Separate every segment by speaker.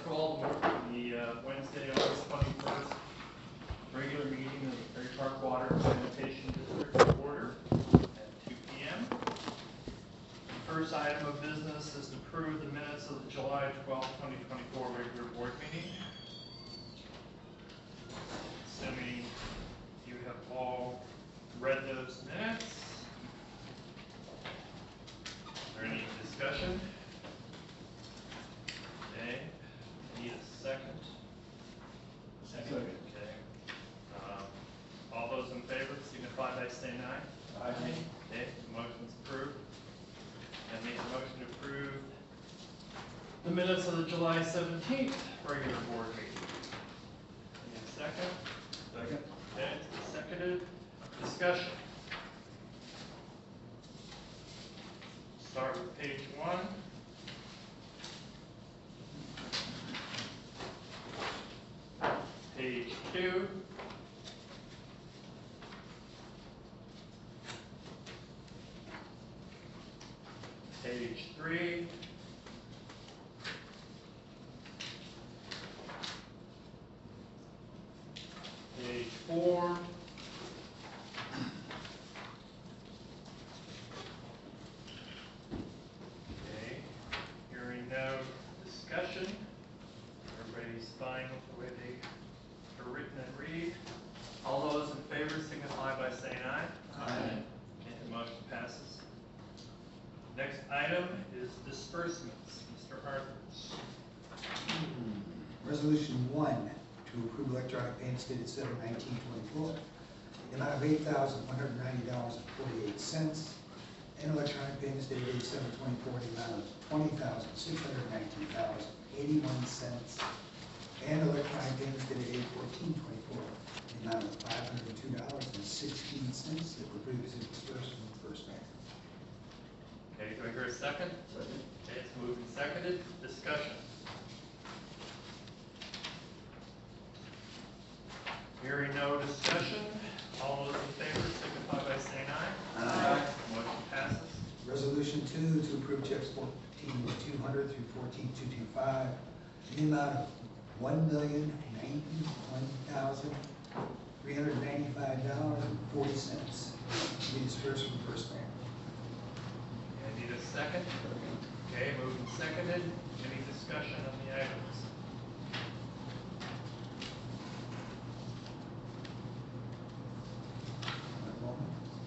Speaker 1: call the Wednesday, August 21st regular meeting of the Perry Park Water and Sanitation District to order at 2 p.m. The first item of business is to approve the minutes of the July 12, 2024 regular board meeting. Assuming you have all read those minutes. Is there any discussion? Okay. Need a second? Second. Okay. All those in favor signify by saying aye. Aye. Okay, the motion's approved. And make a motion to approve the minutes of the July 17th regular board meeting. Need a second? Second. Okay, it's seconded. Discussion. Start with page 1. Page 2. Page 3. Page 4. Okay. Hearing no discussion. Everybody's fine with the way they are written and read. All those in favor signify by saying aye. Aye. Okay, the motion passes. Next item is disbursements. Mr. Harthers.
Speaker 2: Resolution 1 to approve electronic payments dated 7/19/24, the amount of $8,190.48, and electronic payments dated 7/24, the amount of $20,619.81, and electronic payments dated 8/14/24, the amount of $502.16 that were previously disbursed from the first bank.
Speaker 1: Okay, do I hear a second? Second. Okay, it's moved and seconded. Discussion. Hearing no discussion, all those in favor signify by saying aye. Aye. Motion passes.
Speaker 2: Resolution 2 to approve checks 14-200 through 14-225, in the amount of $1,091,395.40 to be dispersed from First Bank.
Speaker 1: I need a second. Okay, moved and seconded. Any discussion on the items?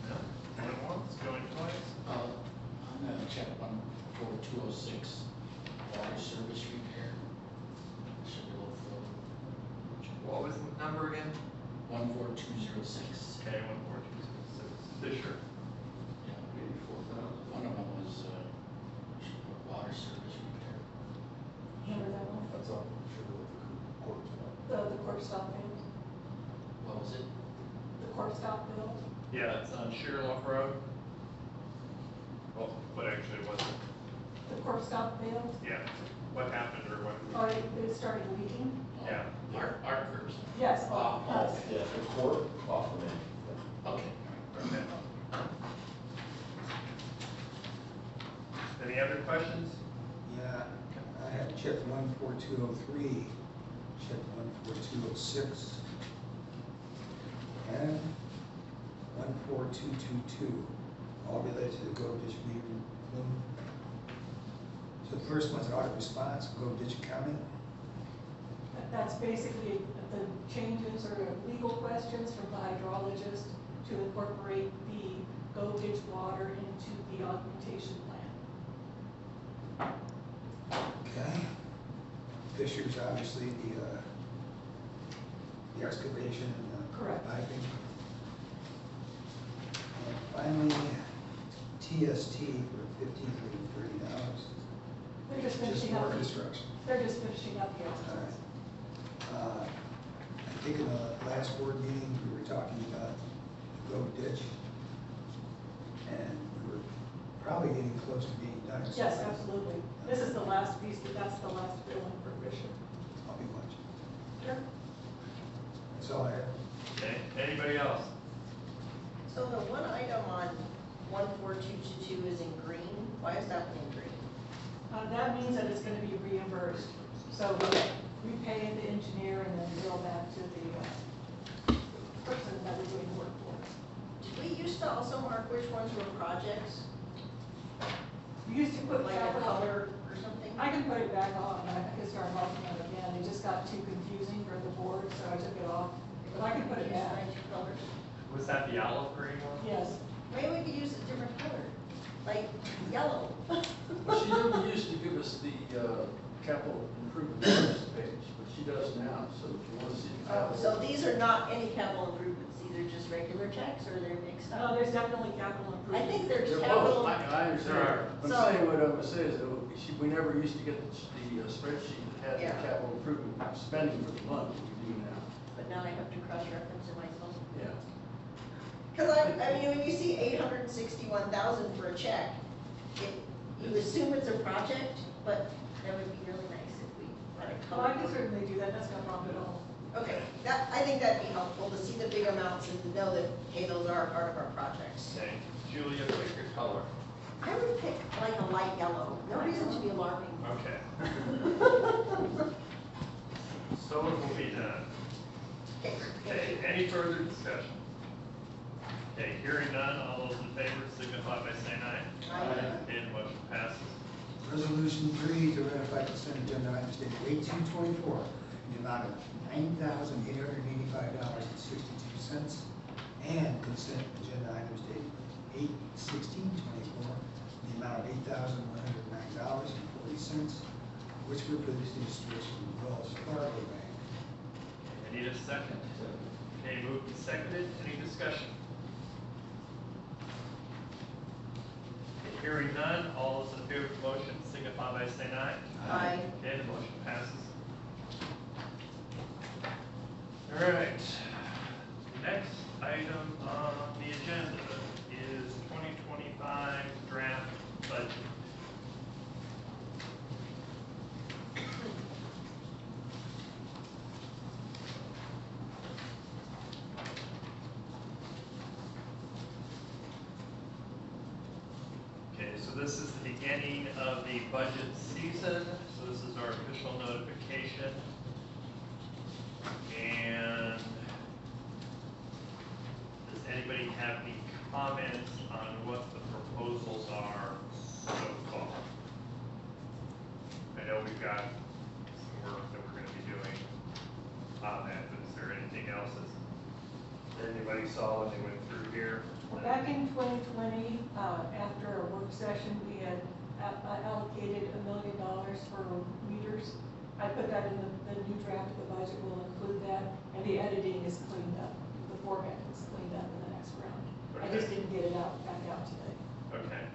Speaker 1: No? Going once, going twice?
Speaker 3: I'm gonna check 14206, water service repair. Should be a little full.
Speaker 1: What was the number again?
Speaker 3: 14206.
Speaker 1: Okay, 14266. Fisher.
Speaker 3: Yeah, one of them was water service repair.
Speaker 4: Remember that one?
Speaker 5: That's all, sure, with the court stuff.
Speaker 4: The court stop bill,
Speaker 3: What was it?
Speaker 4: the court stop bill,
Speaker 1: Yeah, it's on Sugarloaf Road. Well, what actually was it?
Speaker 4: the court stop bill,
Speaker 1: Yeah. What happened or what?
Speaker 4: oh, it started leaking?
Speaker 1: Yeah.
Speaker 3: Our curbs.
Speaker 4: Yes,
Speaker 3: Oh,
Speaker 4: us.
Speaker 5: Yeah, the court off the main.
Speaker 3: Okay.
Speaker 1: Okay. Any other questions?
Speaker 2: Yeah, I have check 14203, check 14206, and 14222, all related to the Grove Ditch Meeting Room. So the first one's audit response, Grove Ditch Accounting.
Speaker 4: That's basically the changes or legal questions from the hydrologist to incorporate the Go Ditch water into the augmentation plan.
Speaker 2: Okay. Fisher's obviously the excavation and the
Speaker 4: Correct.
Speaker 2: piping. And finally, TST for $1,530.
Speaker 4: They're just
Speaker 2: Just
Speaker 4: finishing
Speaker 2: more
Speaker 4: up,
Speaker 2: construction.
Speaker 4: they're just finishing up the
Speaker 2: All
Speaker 4: exercise.
Speaker 2: right. I think in the last board meeting, we were talking about the Grove Ditch, and we were probably getting close to being done.
Speaker 4: Yes, absolutely. This is the last piece, but that's the last billing for Fisher.
Speaker 2: I'll be watching.
Speaker 4: Sure.
Speaker 2: That's all I have.
Speaker 1: Okay, anybody else?
Speaker 6: So the one item on 14222 is in green. Why is that one in green?
Speaker 4: That means that it's gonna be reimbursed. So we pay the engineer and then bill back to the person that we're doing work for.
Speaker 6: Did we used to also mark which ones were projects,
Speaker 4: We used to put
Speaker 6: like a
Speaker 4: capital,
Speaker 6: color or something?
Speaker 4: I can put it back on, I can start marking it again, it just got too confusing for the board, so I took it off. But I can put it
Speaker 6: Use
Speaker 4: back,
Speaker 6: my two colors.
Speaker 1: Was that the olive green one?
Speaker 4: yes.
Speaker 6: Maybe we could use a different color, like yellow.
Speaker 7: Well, she didn't used to give us the capital improvement page, but she does now, so if you want to see the
Speaker 6: Oh,
Speaker 7: capital.
Speaker 6: so these are not any capital improvements, these are just regular checks, or they're mixed
Speaker 4: No,
Speaker 6: up?
Speaker 4: there's definitely capital
Speaker 6: I
Speaker 4: improvement.
Speaker 6: think there's
Speaker 7: They're
Speaker 6: capital.
Speaker 7: both, I understand. I'm
Speaker 6: So-
Speaker 7: saying, what I'm gonna say is that we never used to get the spreadsheet that had
Speaker 6: Yeah.
Speaker 7: the capital improvement spending for the month, we do now.
Speaker 6: But now I have to cross-reference in myself.
Speaker 7: Yeah.
Speaker 6: Because I mean, when you see 861,000 for a check, you assume it's a project, but that would be really nice if we had a
Speaker 4: Well, I
Speaker 6: color.
Speaker 4: can certainly do that, that's no problem at all.
Speaker 6: Okay, I think that'd be helpful to see the big amounts and to know that, hey, those are part of our projects.
Speaker 1: Okay, Julia, pick your color.
Speaker 6: I would pick like a light yellow, no reason to be alarming.
Speaker 1: Okay. So it will be done. Okay, any further discussion? Okay, hearing none, all those in favor signify by saying aye. Okay, the motion passes.
Speaker 2: Resolution 3 to ratify consent agenda items dated 8/2/24 in the amount of $9,885.62, and consent agenda items dated 8/16/24 in the amount of $8,109.40, which were previously dispersed from Wells Fargo Bank.
Speaker 1: I need a second. Okay, moved and seconded, any discussion? Okay, hearing none, all those in favor of the motion signify by saying aye.
Speaker 6: Aye.
Speaker 1: Okay, the motion passes. All right, next item on the agenda is 2025 draft budget. Okay, so this is the beginning of the budget season, so this is our official notification. And does anybody have any comments on what the proposals are so far? I know we've got some work that we're gonna be doing on that, but is there anything else that anybody saw when they went through here?
Speaker 4: Well, back in 2020, after a work session, we had allocated $1 million for meters. I put that in the new draft of the budget, will include that, and the editing is cleaned up. The format is cleaned up in the next round. I just didn't get it back out today.
Speaker 1: Okay,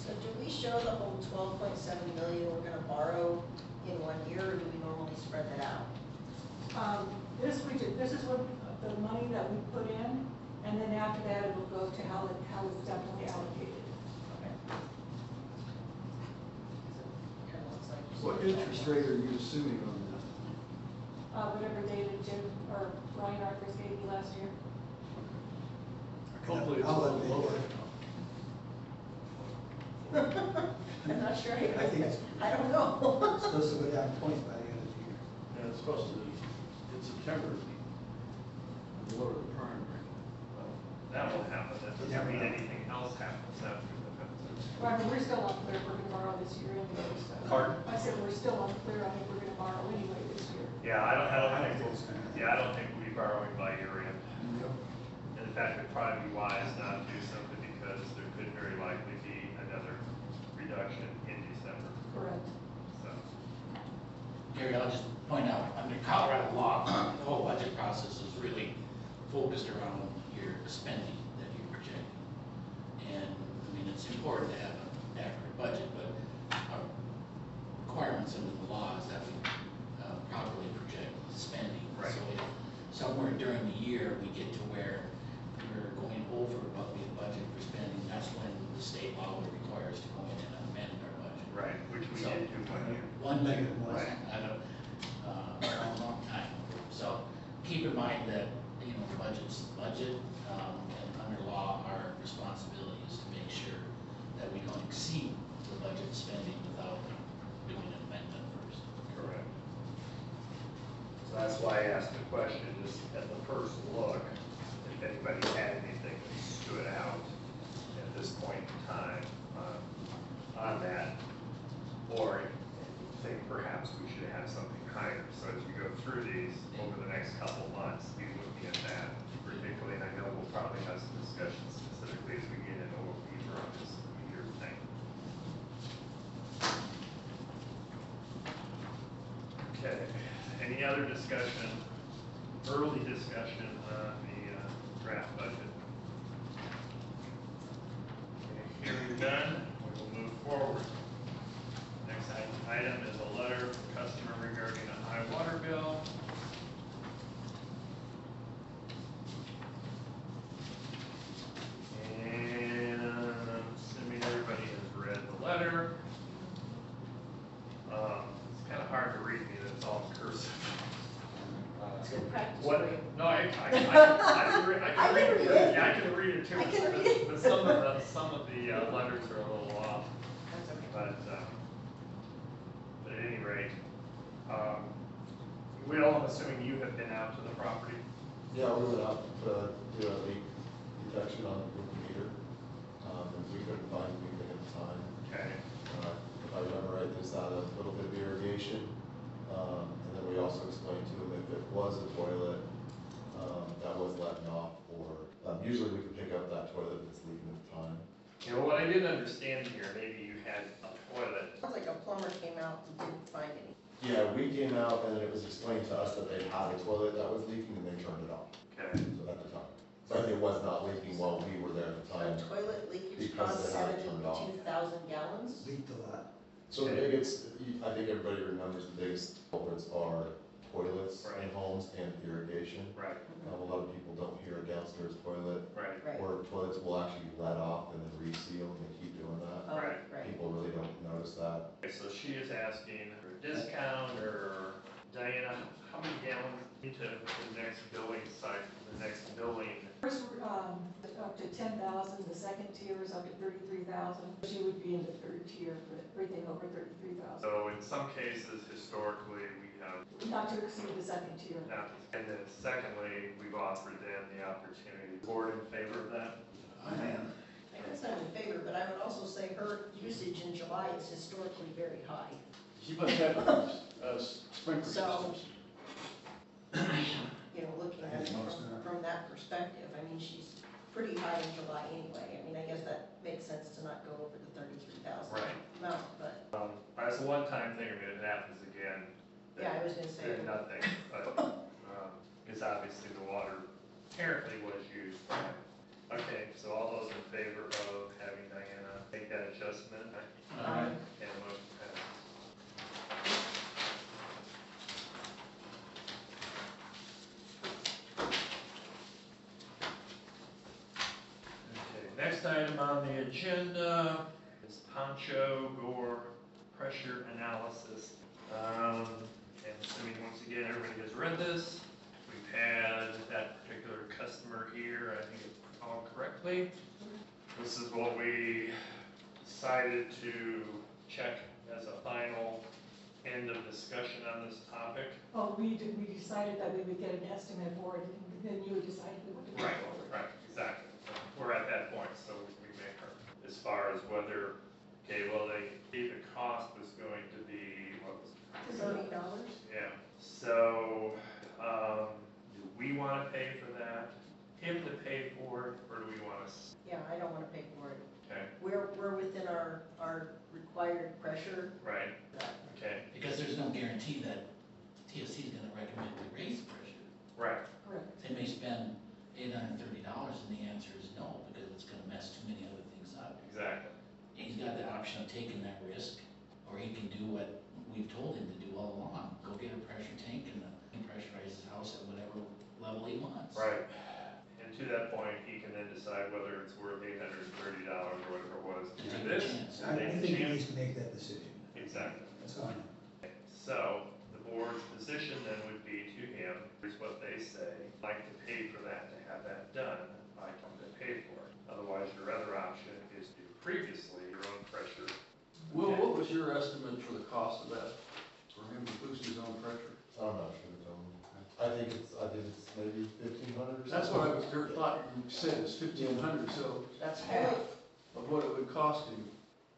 Speaker 6: So do we show the whole 12.7 million we're gonna borrow in 1 year, or do we normally spread that out?
Speaker 4: This is what the money that we put in, and then after that, it will go to how it's definitely allocated.
Speaker 6: Kind of looks like.
Speaker 7: What interest rate are you assuming on that?
Speaker 4: Whatever David, Jim, or Ryan Arthurs gave you last year.
Speaker 7: Hopefully it's a
Speaker 2: I'll let
Speaker 7: little
Speaker 2: Dave-
Speaker 7: lower.
Speaker 6: I'm not sure.
Speaker 2: I think it's
Speaker 6: I don't know.
Speaker 2: supposed to go down 20 by the end of the year.
Speaker 7: Yeah, it's supposed to, in September, lower the prime rate.
Speaker 1: well, that will happen, that doesn't mean anything else happens after the fact.
Speaker 4: Well, I mean, we're still unclear if we're gonna borrow this year anyway, so.
Speaker 1: Pardon?
Speaker 4: I said we're still unclear, I think we're gonna borrow anyway this year.
Speaker 1: Yeah, I don't
Speaker 2: I
Speaker 1: think,
Speaker 2: think it's gonna-
Speaker 1: yeah, I don't think we'll be borrowing by year end.
Speaker 2: Yep.
Speaker 1: And in fact, it'd probably be wise not to do something because there could very likely be another reduction in December,
Speaker 4: Correct.
Speaker 1: so.
Speaker 3: Gary, I'll just point out, under Colorado law, the whole budget process is really focused around your spending that you project. And, I mean, it's important to have an accurate budget, but our requirements under the law is that we properly project the spending.
Speaker 1: Right.
Speaker 3: So if somewhere during the year, we get to where we're going over what we have budgeted for spending, that's when the state law would require us to go in and amend our budget.
Speaker 1: Right, which we
Speaker 3: So-
Speaker 1: did do 1 year.
Speaker 3: One year,
Speaker 1: Right.
Speaker 3: I don't, a long time. So keep in mind that, you know, the budget's the budget, and under law, our responsibility is to make sure that we don't exceed the budget spending without doing an amendment first.
Speaker 1: That's why I asked the question, just at the first look, if anybody had anything that stood out at this point in time on that, or if you think perhaps we should have something higher. So as we go through these over the next couple months, be looking at that particularly, and I know we'll probably have some discussions specifically as we get into a little deeper on this meter thing. Okay, any other discussion, early discussion on the draft budget? Okay, hearing none, we will move forward. Next item is a letter from customer regarding a high water bill. And I'm assuming everybody has read the letter. It's kind of hard to read me, that's all cursive.
Speaker 6: It's good practice
Speaker 1: What,
Speaker 6: for you.
Speaker 1: no, I can read, I
Speaker 6: I
Speaker 1: can read
Speaker 6: can
Speaker 1: it,
Speaker 6: read it.
Speaker 1: yeah, I can read it too.
Speaker 6: I can read it.
Speaker 1: But some of the letters are a little off,
Speaker 6: That's okay.
Speaker 1: but at any rate, Will, I'm assuming you have been out to the property?
Speaker 5: Yeah, we went out to do a leak detection on the meter, and we couldn't find anything at the time.
Speaker 1: Okay,
Speaker 5: If I remember right, there's not a little bit of irrigation, and then we also explained to them if it was a toilet, that was letting off, or, usually we can pick up that toilet that's leaking at the time.
Speaker 1: you know, what I didn't understand here, maybe you had a toilet.
Speaker 6: Sounds like a plumber came out and didn't find any.
Speaker 5: Yeah, we came out and it was explained to us that they had a toilet that was leaking and they turned it off,
Speaker 1: Okay,
Speaker 5: so at the time. So it was not leaking while we were there at the time.
Speaker 6: A toilet leakage
Speaker 5: Because
Speaker 6: cost
Speaker 5: they had it turned off.
Speaker 6: 72,000 gallons.
Speaker 2: Leaked a lot.
Speaker 5: So the biggest, I think everybody remembers the biggest culprits are toilets in homes and irrigation.
Speaker 1: right,
Speaker 5: A lot of people don't hear a downstairs toilet,
Speaker 1: right,
Speaker 6: Right.
Speaker 5: or toilets will actually let off and then reseal, and they keep doing that.
Speaker 6: Oh,
Speaker 1: Right.
Speaker 6: Right.
Speaker 5: People really don't notice that.
Speaker 1: okay, so she is asking for a discount, or Diana, how many gallons into the next billing cycle, the next billing?
Speaker 4: First, up to 10,000, the second tier is up to 33,000. She would be in the third tier for everything over 33,000.
Speaker 1: So in some cases, historically, we have,
Speaker 4: Not to exceed the second tier.
Speaker 1: and then secondly, we've offered them the opportunity. Board in favor of that?
Speaker 7: I am.
Speaker 6: I guess I'm in favor, but I would also say her usage in July is historically very high.
Speaker 7: She must have sprinkler
Speaker 6: So-
Speaker 7: systems.
Speaker 6: You know, looking at it from that perspective, I mean, she's pretty high in July anyway. I mean, I guess that makes sense to not go over the 33,000
Speaker 1: Right.
Speaker 6: amount, but,
Speaker 1: That's a one-time thing, I mean, if it happens again,
Speaker 6: yeah, I was gonna say.
Speaker 1: then nothing, but, because obviously the water apparently was used. Okay, so all those in favor of having Diana make that adjustment,
Speaker 6: Aye.
Speaker 1: and motion passes. Okay, next item on the agenda is Poncho Gore pressure analysis. And assuming once again, everybody has read this, we've had that particular customer here, I think it's all correctly. This is what we decided to check as a final end of discussion on this topic.
Speaker 4: Oh, we decided that we would get an estimate for it, and then you would decide if we want to go forward.
Speaker 1: Right, exactly. We're at that point, so we make our, as far as whether, okay, well, the cost was going to be, what was it?
Speaker 6: $30.
Speaker 1: Yeah, so, do we wanna pay for that? Him to pay for it, or do we wanna,
Speaker 6: Yeah, I don't wanna pay for it.
Speaker 1: okay,
Speaker 6: We're within our required pressure.
Speaker 1: right, okay,
Speaker 3: Because there's no guarantee that TSC is gonna recommend we raise pressure.
Speaker 1: right,
Speaker 4: Correct.
Speaker 3: They may spend $830 and the answer is no, because it's gonna mess too many other things up.
Speaker 1: exactly,
Speaker 3: He's got the option of taking that risk, or he can do what we've told him to do all along. Go get a pressure tank and pressurize his house at whatever level he wants.
Speaker 1: right. And to that point, he can then decide whether it's worth $830 or whatever it was to
Speaker 3: Take
Speaker 1: do
Speaker 3: a
Speaker 1: this.
Speaker 3: chance.
Speaker 2: I
Speaker 1: Take a
Speaker 2: think he
Speaker 1: chance.
Speaker 2: needs to make that decision.
Speaker 1: Exactly.
Speaker 2: That's all I know.
Speaker 1: So, the board's position then would be to him, here's what they say, like to pay for that, to have that done, I come to pay for it. Otherwise, your other option is to previously your own pressure.
Speaker 7: Will, what was your estimate for the cost of that, for him to boost his own pressure?
Speaker 5: I'm not sure, Tom. I think it's maybe 1,500 or something.
Speaker 7: That's what I was, thought you said, it's 1,500, so
Speaker 3: That's half.
Speaker 7: of what it would cost you.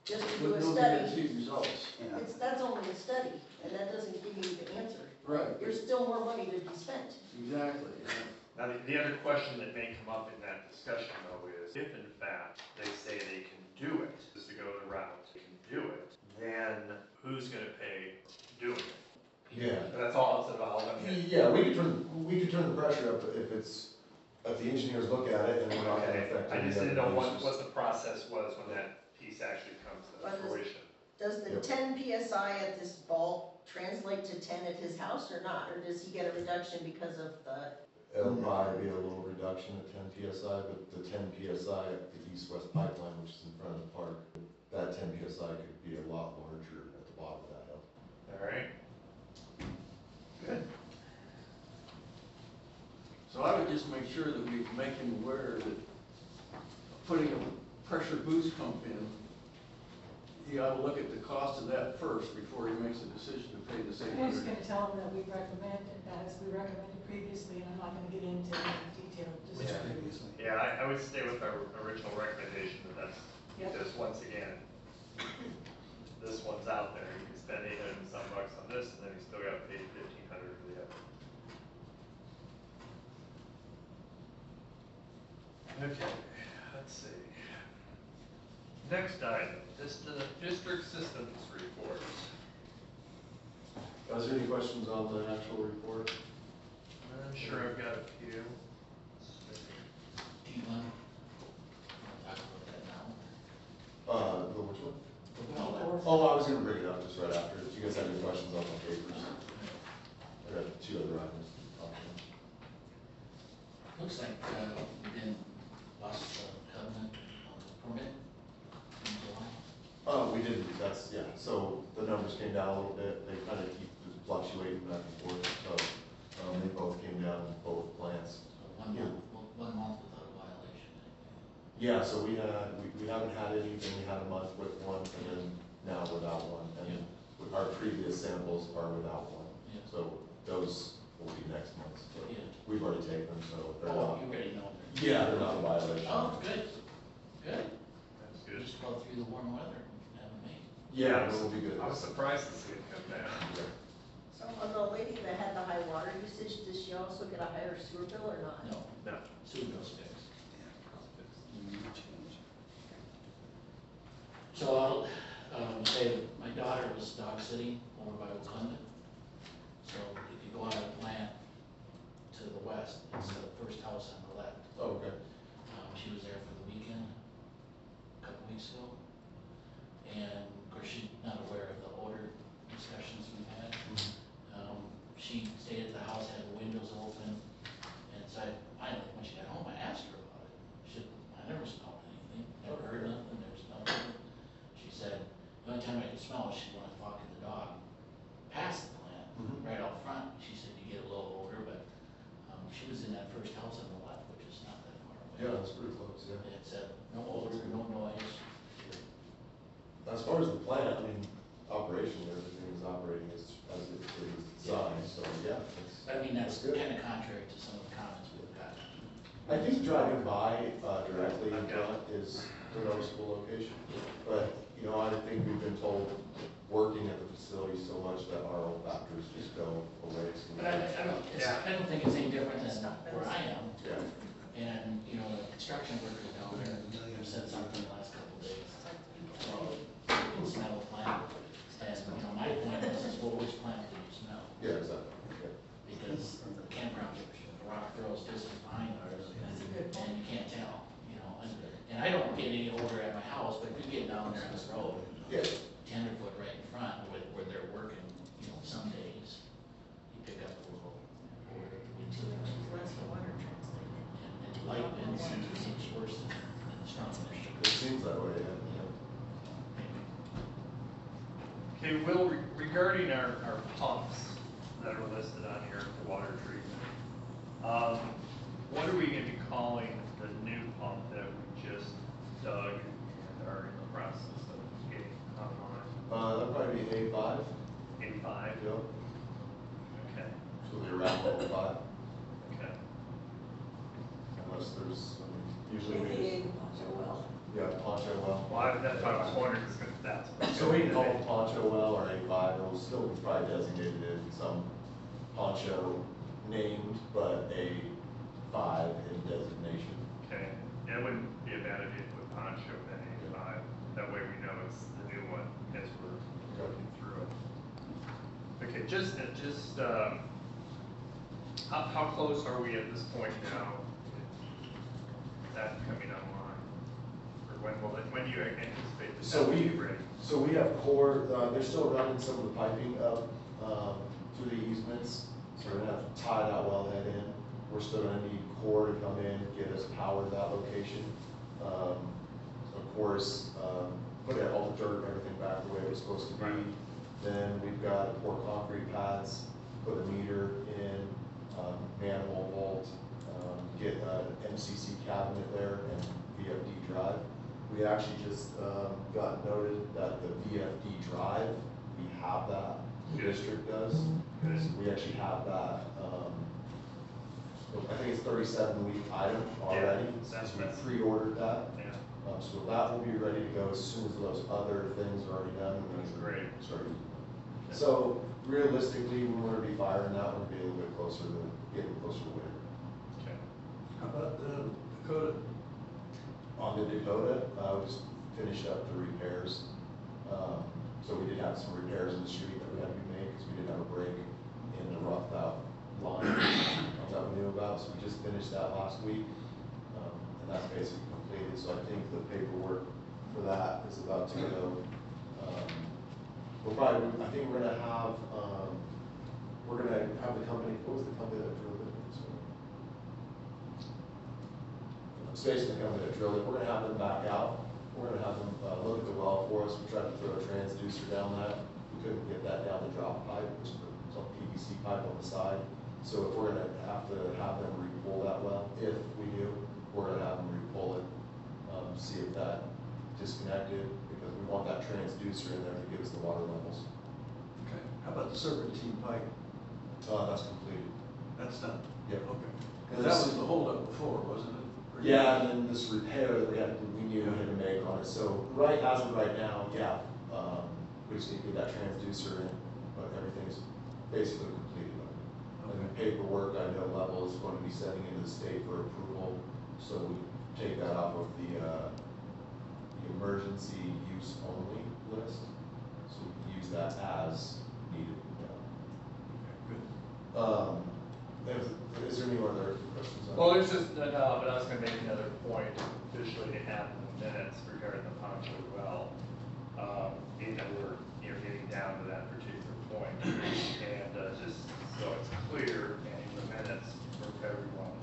Speaker 6: Just to do
Speaker 7: With
Speaker 6: a
Speaker 7: no
Speaker 6: study,
Speaker 7: guaranteed results.
Speaker 2: Yeah.
Speaker 6: that's only a study, and that doesn't give you the answer.
Speaker 7: Right,
Speaker 6: There's still more money to be spent.
Speaker 7: exactly, yeah.
Speaker 1: Now, the other question that may come up in that discussion though is, if in fact they say they can do it, just to go the route, they can do it, then who's gonna pay doing it?
Speaker 5: Yeah.
Speaker 1: And that's all it's about, I mean.
Speaker 5: Yeah, we could turn the pressure up if the engineers look at it and we're not gonna
Speaker 1: Okay,
Speaker 5: affect.
Speaker 1: I
Speaker 5: any
Speaker 1: just
Speaker 5: other
Speaker 1: didn't know what
Speaker 5: users.
Speaker 1: the process was when that piece actually comes
Speaker 6: What
Speaker 1: to
Speaker 6: is-
Speaker 1: fruition.
Speaker 6: Does the
Speaker 5: Yep.
Speaker 6: 10 PSI at this bulk translate to 10 at his house or not? Or does he get a reduction because of the,
Speaker 5: It'll probably be a little reduction at 10 PSI, but the 10 PSI at the east-west pipeline, which is in front of the park, that 10 PSI could be a lot larger at the bottom of that hill.
Speaker 1: All right. Good.
Speaker 7: So I would just make sure that we make him aware that putting a pressure boost pump in, he ought to look at the cost of that first before he makes a decision to pay the
Speaker 4: I'm just
Speaker 7: 800.
Speaker 4: gonna tell them that we recommended, as we recommended previously, and I'm not gonna get into any detail, just.
Speaker 1: Yeah.
Speaker 2: Previously.
Speaker 1: Yeah, I would stay with our original recommendation that that's,
Speaker 4: Yep.
Speaker 1: because once again, this one's out there, you can spend 800 and some bucks on this, and then you still gotta pay 1,500 for the other. Okay, let's see. Next item, district systems reports.
Speaker 5: Is there any questions on the actual report?
Speaker 1: I'm sure I've got a few.
Speaker 3: Do you want to talk about that now?
Speaker 5: The which one?
Speaker 3: Well,
Speaker 5: Oh, I was gonna bring it up just right after. If you guys have any questions on the papers? I got 2 other items.
Speaker 3: looks like we didn't lost the covenant on the permit in July.
Speaker 5: We didn't, yeah, so the numbers came down a little bit, they kind of keep fluctuating back and forth, so, they both came down in both plants.
Speaker 3: So 1 month, 1 month without a violation.
Speaker 5: Yeah, so we haven't had anything, we had a month with one, and then now without one, and our previous samples are without one.
Speaker 3: Yeah.
Speaker 5: So those will be next month, so
Speaker 3: Yeah.
Speaker 5: we've already taken them, so they're
Speaker 3: Oh,
Speaker 5: not.
Speaker 3: you already know.
Speaker 5: Yeah, they're not a violation.
Speaker 3: Oh, good, good.
Speaker 1: That's good.
Speaker 3: Just go through the warm weather, haven't we?
Speaker 5: Yeah, it will be good.
Speaker 1: I was surprised to see it come down.
Speaker 6: so on the lady that had the high water usage, does she also get a higher sewer bill or not?
Speaker 3: No,
Speaker 1: No.
Speaker 3: soon goes fixed. So I'll say my daughter was dog sitting over by Wakanda. So if you go out of the plant to the west, it's the first house on the left.
Speaker 5: Oh, okay.
Speaker 3: She was there for the weekend, a couple weeks ago. And of course, she's not aware of the odor discussions we've had. She stayed at the house, had the windows open, and so when she got home, I asked her about it. She said, I never smelled anything, never heard nothing, there's nothing. She said, the only time I could smell it, she was walking the dog past the plant,
Speaker 5: Mhm.
Speaker 3: right out front. She said you get a little odor, but she was in that first house on the left, which is not that far away.
Speaker 5: Yeah, that's pretty close, yeah.
Speaker 3: And it said, no odor, no noise.
Speaker 5: As far as the plant, I mean, operationally, everything is operating as it is designed, so yeah.
Speaker 3: I mean, that's
Speaker 5: good.
Speaker 3: kind of contrary to some of the comments we've gotten.
Speaker 5: I think driving by directly in front is the noticeable location. But, you know, I think we've been told, working at the facility so much that our olfactors just go away. So
Speaker 3: But I don't think it's any different than where I am.
Speaker 5: Yeah.
Speaker 3: And, you know, the construction workers down there have said something the last couple of days. So, you can smell the plant. And, you know, my point is well, which plant do you smell?
Speaker 5: Yeah, exactly, yeah.
Speaker 3: Because the campground, rock throws distance behind ours, and you can't tell, you know. And I don't get any odor at my house, but if you get down there on this road,
Speaker 5: Yeah.
Speaker 3: 10-foot right in front where they're working, you know, some days, you pick up a little odor.
Speaker 6: Less the water translated.
Speaker 3: And light winds seems worse than strong wind.
Speaker 5: It seems that way, yeah.
Speaker 1: Okay, Will, regarding our pumps that are listed on here for water treatment, what are we gonna be calling the new pump that we just dug and are in the process of getting online?
Speaker 5: That'd probably be A5.
Speaker 1: 85?
Speaker 5: Yep.
Speaker 1: Okay.
Speaker 5: So the around 12 5.
Speaker 1: Okay.
Speaker 5: Unless there's, I mean, usually we
Speaker 4: AKA
Speaker 5: just,
Speaker 4: the Poncho well.
Speaker 5: yeah, Poncho well.
Speaker 1: Well, that's what I was wondering, because that's.
Speaker 5: So we can call it Poncho well or A5, it'll still be probably designated in some Poncho named, but A5 in designation.
Speaker 1: Okay, yeah, it wouldn't be a bad idea to put Poncho in A5, that way we know it's the new one as we're looking through it. Okay, how close are we at this point now? That coming online? Or when do you anticipate this
Speaker 5: So
Speaker 1: to be
Speaker 5: we,
Speaker 1: ready?
Speaker 5: so we have core, they're still running some of the piping up, through the easements, so we're gonna have to tie that wellhead in. We're still gonna need core to come in, get us power to that location. Of course, put all the dirt and everything back the way it was supposed to be.
Speaker 1: Right.
Speaker 5: Then we've got to pour concrete pads, put a meter in, manhole vault, get an MCC cabinet there and VFD drive. We actually just got noted that the VFD drive, we have that, the
Speaker 1: Good.
Speaker 5: district does.
Speaker 1: Good.
Speaker 5: We actually have that, I think it's 37-week item already,
Speaker 1: Yeah,
Speaker 5: since we
Speaker 1: that's-
Speaker 5: pre-ordered that.
Speaker 1: Yeah,
Speaker 5: So that will be ready to go as soon as those other things are already done.
Speaker 1: That's great.
Speaker 5: Start using it. So realistically, we're gonna be firing that, we're gonna be a little bit closer to, getting closer to winter.
Speaker 1: okay.
Speaker 7: How about the Dakota?
Speaker 5: On the Dakota, we just finished up the repairs. So we did have some repairs in the street that we had to be made, because we did have a break in the roughed out line that we knew about, so we just finished that last week. And that's basically completed, so I think the paperwork for that is about to go. I think we're gonna have the company, what was the company that drilled it? It's basically the company that drilled it, we're gonna have them back out. We're gonna have them look at the well for us. We tried to throw a transducer down that. We couldn't get that down the drop pipe, which is some PVC pipe on the side. So if we're gonna have to have them re-pull that well, if we do, we're gonna have them re-pull it, see if that disconnected, because we want that transducer in there to give us the water levels.
Speaker 7: Okay. How about the serpentine pipe?
Speaker 5: That's completed.
Speaker 7: That's done?
Speaker 5: Yep.
Speaker 7: Okay. Because that was the holdup before, wasn't it? Or-
Speaker 5: Yeah, and then this repair that we knew we had to make on it. So as of right now, yeah, we just need to get that transducer in, but everything's basically completed. And the paperwork, I know level is going to be sending into the state for approval, so we take that off of the emergency use only list. So we can use that as needed.
Speaker 7: Good.
Speaker 5: Is there any other questions?
Speaker 1: Well, there's just, no, but I was gonna make another point officially to have in the minutes regarding the Poncho well. Being that we're, getting down to that particular point. And, just so it's clear and in the minutes for everyone,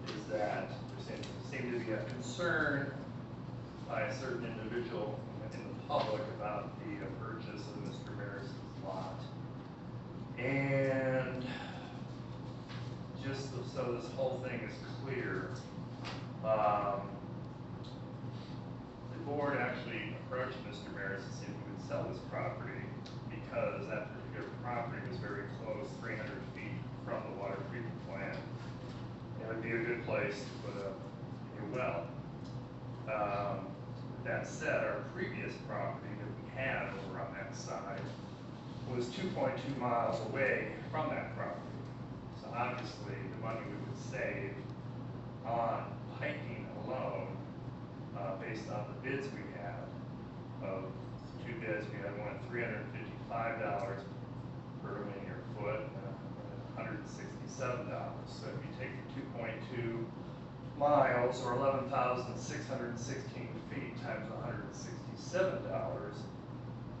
Speaker 1: is that there seemed to be a concern by a certain individual in the public about the purchase of Mr. Maris's lot. And just so this whole thing is clear, the board actually approached Mr. Maris to see if he would sell this property because that particular property was very close, 300 feet from the water treatment plant. It would be a good place to put a well. That said, our previous property that we had over on that side was 2.2 miles away from that property. So obviously, the money we would save on piping alone, based on the bids we had, of two bids, we had one at $355 per linear foot and $167. So if you take the 2.2 miles or 11,616 feet times $167,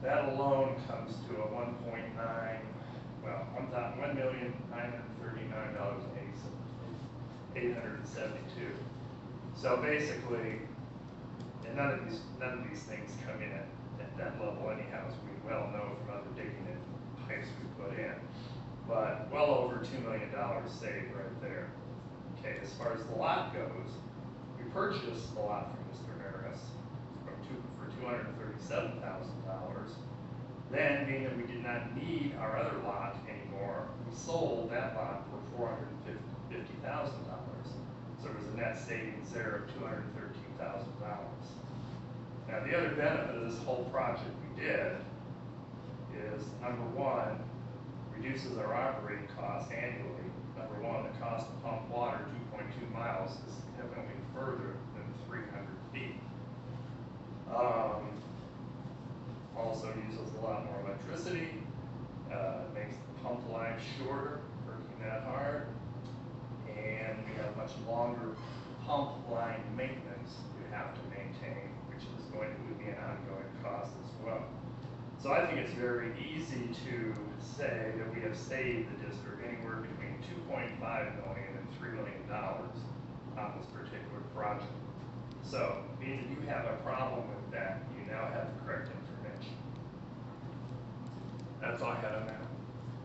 Speaker 1: that alone comes to a $1,939,872. So basically, and none of these things come in at that level anyhow, as we well know from other digging and pipes we put in. But well over $2 million saved right there. Okay, as far as the lot goes, we purchased the lot from Mr. Maris for $237,000. Then, being that we did not need our other lot anymore, more. We sold that lot for $450,000. So there was a net savings there of $213,000. Now, the other benefit of this whole project we did is, number one, reduces our operating costs annually. Number one, the cost to pump water 2.2 miles is significantly further than 300 feet. Also uses a lot more electricity, makes the pump life shorter, working that hard, and we have much longer pump line maintenance we have to maintain, which is going to be an ongoing cost as well. So I think it's very easy to say that we have saved the district anywhere between $2.5 million and $3 million on this particular project. So, being that you have a problem with that, you now have the correct information. That's all I had on that.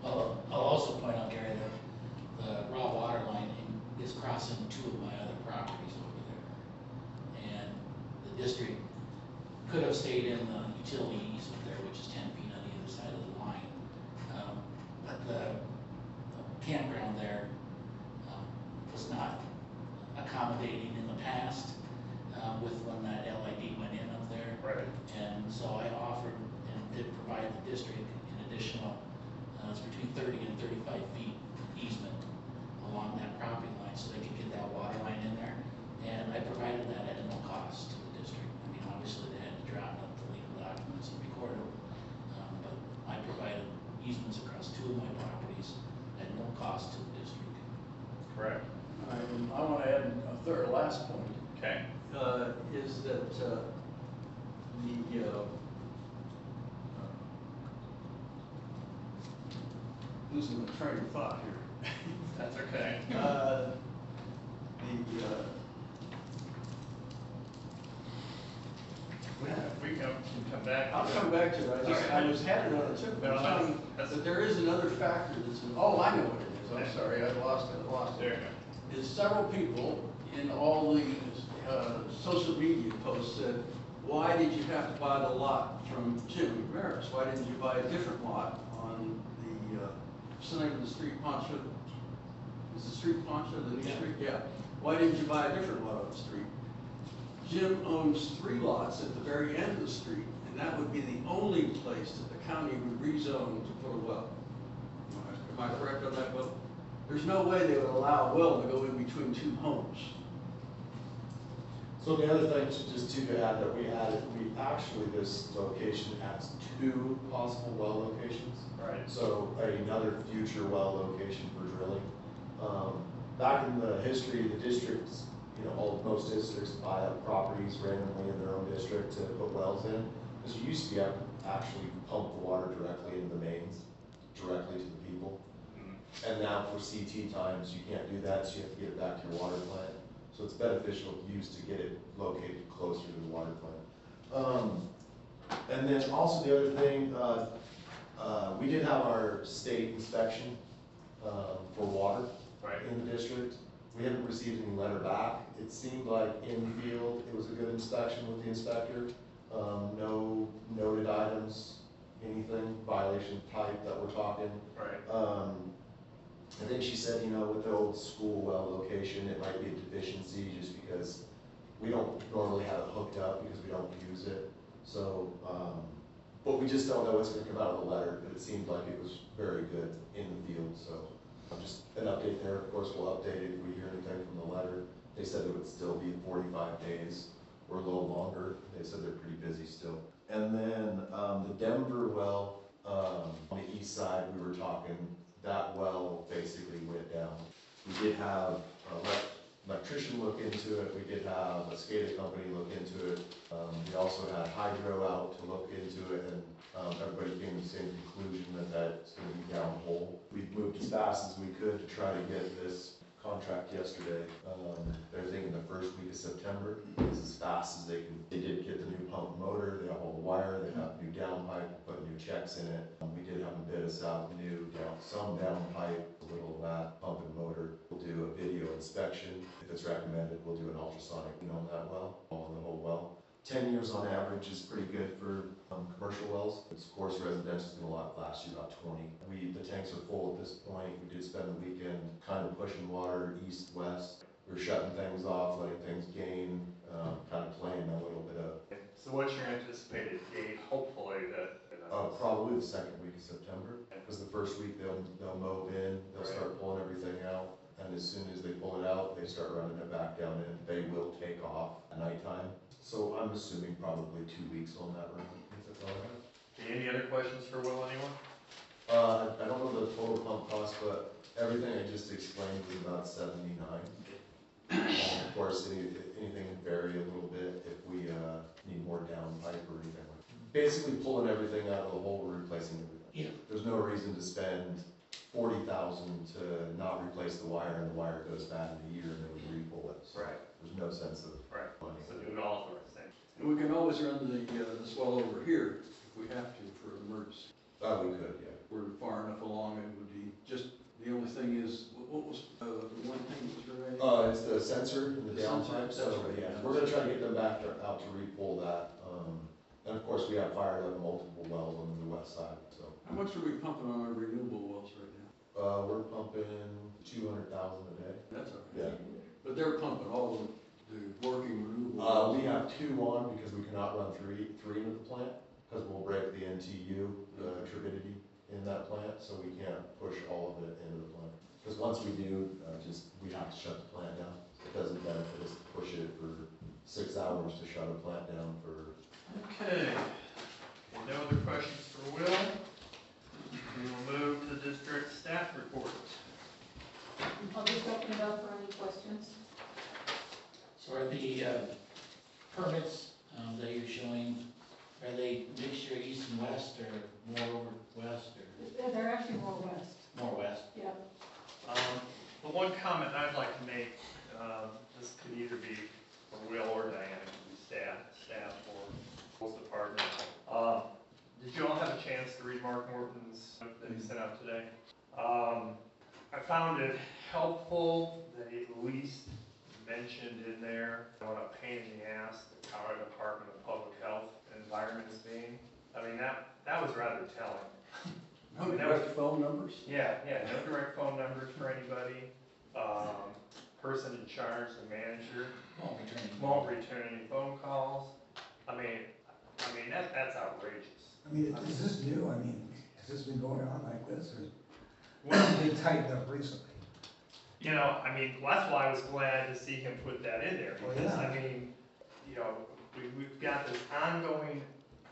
Speaker 3: I'll also point out, Gary, that the raw water line is crossing two of my other properties over there. And the district could have stayed in the utility easement there, which is 10 feet on the other side of the line. But the campground there was not accommodating in the past with when that LID went in up there.
Speaker 1: Right.
Speaker 3: And so I offered and did provide the district an additional, it's between 30 and 35 feet easement along that property line so they could get that water line in there. And I provided that at no cost to the district. I mean, obviously they had to draft up the legal documents and record them. But I provided easements across two of my properties at no cost to the district.
Speaker 1: Correct.
Speaker 7: I want to add a last point.
Speaker 1: Okay.
Speaker 7: Is that losing the train of thought here.
Speaker 1: That's okay. We can come back.
Speaker 7: I'll come back to it. I was headed on a tip.
Speaker 1: No,
Speaker 7: But there is another factor that's in, oh, I know what it is. I'm sorry, I lost it.
Speaker 1: There you go.
Speaker 7: Is several people in all the social media posts said, why did you have to buy the lot from Jim Maris? Why didn't you buy a different lot on the, what's the name of the street, Poncho? Is the street Poncho, the new street? Yeah. Why didn't you buy a different lot on the street? Jim owns 3 lots at the very end of the street, and that would be the only place that the county would rezone to put a well. Am I correct on that, Will? There's no way they would allow a well to go in between 2 homes.
Speaker 5: So the other thing, just to add, that we actually, this location has 2 possible well locations.
Speaker 1: Right.
Speaker 5: So another future well location for drilling. Back in the history of the districts, most districts buy up properties randomly in their own district to put wells in. Because you used to be able to actually pump the water directly into the mains, directly to the people. And now for CT times, you can't do that, so you have to get it back to your water plant. So it's beneficial use to get it located closer to the water plant. And then also the other thing, we did have our state inspection for water in the district. We haven't received any letter back. It seemed like in the field, it was a good inspection with the inspector. No noted items, anything, violation type that we're talking.
Speaker 1: Right.
Speaker 5: I think she said, with the old school well location, it might be a deficiency just because we don't normally have it hooked up because we don't use it. So, but we just don't know what's going to come out of the letter, but it seemed like it was very good in the field. So just an update there. Of course, we'll update it if we hear anything from the letter. They said it would still be 45 days or a little longer. They said they're pretty busy still. And then the Denver well, on the east side, we were talking, that well basically went down. We did have an electrician look into it. We did have a SCADA company look into it. We also had Hydro out to look into it, and everybody came to the same conclusion that that's going to be downhole. We moved as fast as we could to try to get this contract yesterday. They're thinking the first week of September is as fast as they can. They did get the new pump motor, they have all the wire, they have new downpipe, put new checks in it. We did have them bid us out some downpipe, a little of that, pump and motor. We'll do a video inspection. If it's recommended, we'll do an ultrasonic on that well, on the whole well. 10 years on average is pretty good for commercial wells. Of course, residential is going to last you about 20. The tanks are full at this point. We did spend the weekend kind of pushing water east, west. We're shutting things off, letting things gain, kind of playing a little bit of.
Speaker 1: So what's your anticipated date, hopefully, that?
Speaker 5: Probably the second week of September, because the first week they'll mow in, they'll start pulling everything out, and as soon as they pull it out, they start running it back down in. They will take off at nighttime. So I'm assuming probably 2 weeks on that run, if it's all right.
Speaker 1: Okay, any other questions for Will, anyone?
Speaker 5: I don't know the total pump cost, but everything I just explained was about 79. And of course, anything can vary a little bit if we need more down pipe or anything like that. Basically pulling everything out of the hole, replacing everything.
Speaker 3: Yeah.
Speaker 5: There's no reason to spend 40,000 to not replace the wire, and the wire goes bad in a year and then we re-pull it. So
Speaker 1: Right.
Speaker 5: There's no sense of
Speaker 1: Right.
Speaker 5: money.
Speaker 1: So do it all for us then.
Speaker 7: And we can always run this well over here if we have to for an emergency.
Speaker 5: We could, yeah.
Speaker 7: We're far enough along, it would be just, the only thing is, what was, the one thing that was remaining?
Speaker 5: It's the sensor and the
Speaker 7: The
Speaker 5: downtime,
Speaker 7: sensor,
Speaker 5: so
Speaker 7: that's right.
Speaker 5: yeah, we're gonna try to get them back out to re-pull that. And of course, we have fired up multiple wells on the west side, so.
Speaker 7: How much are we pumping on our renewable wells right now?
Speaker 5: We're pumping 200,000 a day.
Speaker 7: That's all
Speaker 5: Yeah.
Speaker 7: right. But they're pumping all the working renewable
Speaker 5: We
Speaker 7: wells.
Speaker 5: have 2 on because we cannot run three into the plant, because we'll break the NTU, the turbidity in that plant, so we can't push all of it into the plant. Because once we do, we have to shut the plant down. It doesn't benefit us to push it for 6 hours to shut a plant down for.
Speaker 1: Okay. No other questions for Will? We will move to the district staff report.
Speaker 4: I'll just open it up for any questions.
Speaker 3: So are the permits that you're showing, are they mixture east and west, or more over west, or
Speaker 4: They're actually more west,
Speaker 3: more west?
Speaker 4: yeah.
Speaker 1: The one comment I'd like to make, this could either be for Will or Diana, it could be staff or Will's department. Did you all have a chance to read Mark Morton's note that he sent out today? I found it helpful that he at least mentioned in there what a pain in the ass the Colorado Department of Public Health and Environment is being. I mean, that was rather telling.
Speaker 7: No direct phone numbers?
Speaker 1: Yeah, no direct phone numbers for anybody. Person in charge, the manager, won't return any phone calls. I mean, that's outrageous.
Speaker 2: I mean, is this new? I mean, has this been going on like this, or
Speaker 1: Well,
Speaker 2: they tightened up recently?
Speaker 1: you know, I mean, that's why I was glad to see him put that in there,
Speaker 2: Well,
Speaker 1: because,
Speaker 2: yeah.
Speaker 1: I mean, you know, we've got this ongoing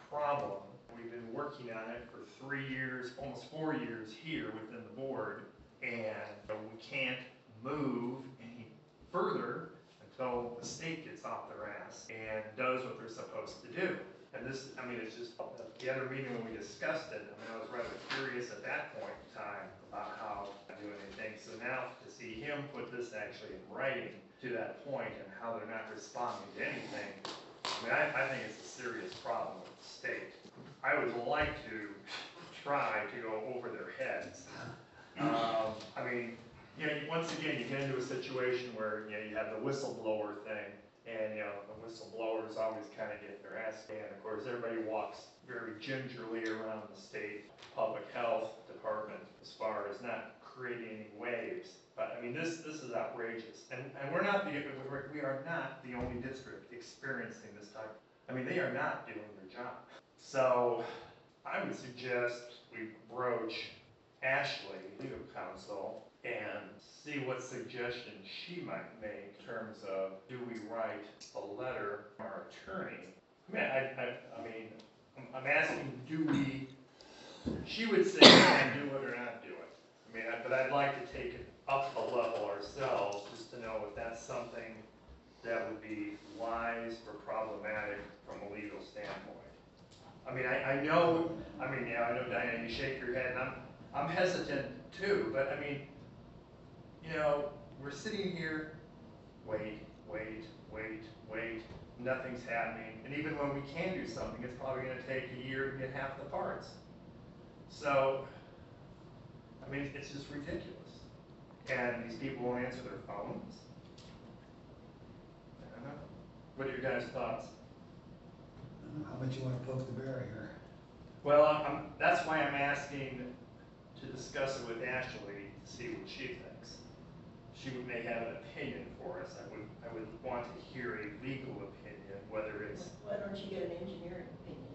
Speaker 1: problem. We've been working on it for 3 years, almost 4 years here within the board, and we can't move any further until the state gets off their ass and does what they're supposed to do. And this, I mean, it's just, the other meeting when we discussed it, I mean, I was rather curious at that point in time about how to do anything. So now to see him put this actually in writing to that point and how they're not responding to anything, I mean, I think it's a serious problem with the state. I would like to try to go over their heads. I mean, you know, once again, you get into a situation where, you know, you have the whistleblower thing, and, you know, the whistleblowers always kind of get their ass kicked. And of course, everybody walks very gingerly around the state public health department as far as not creating any waves. But I mean, this is outrageous, and we are not the only district experiencing this type. I mean, they are not doing their job. So I would suggest we broach Ashley, legal counsel, and see what suggestions she might make in terms of, do we write a letter from our attorney? I mean, I'm asking, do we, she would say, can do it or not do it. I mean, but I'd like to take it up a level ourselves, just to know if that's something that would be wise or problematic from a legal standpoint. I mean, I know, Diana, you shake your head, and I'm hesitant too, but I mean, you know, we're sitting here, wait, nothing's happening, and even when we can do something, it's probably gonna take a year to get half the parts. So, I mean, it's just ridiculous. And these people won't answer their phones. I don't know. What are your guys' thoughts?
Speaker 2: how much you wanna poke the bear here?
Speaker 1: Well, that's why I'm asking to discuss it with Ashley, to see what she thinks. She may have an opinion for us. I would want to hear a legal opinion, whether it's,
Speaker 6: Why don't you get an engineering opinion?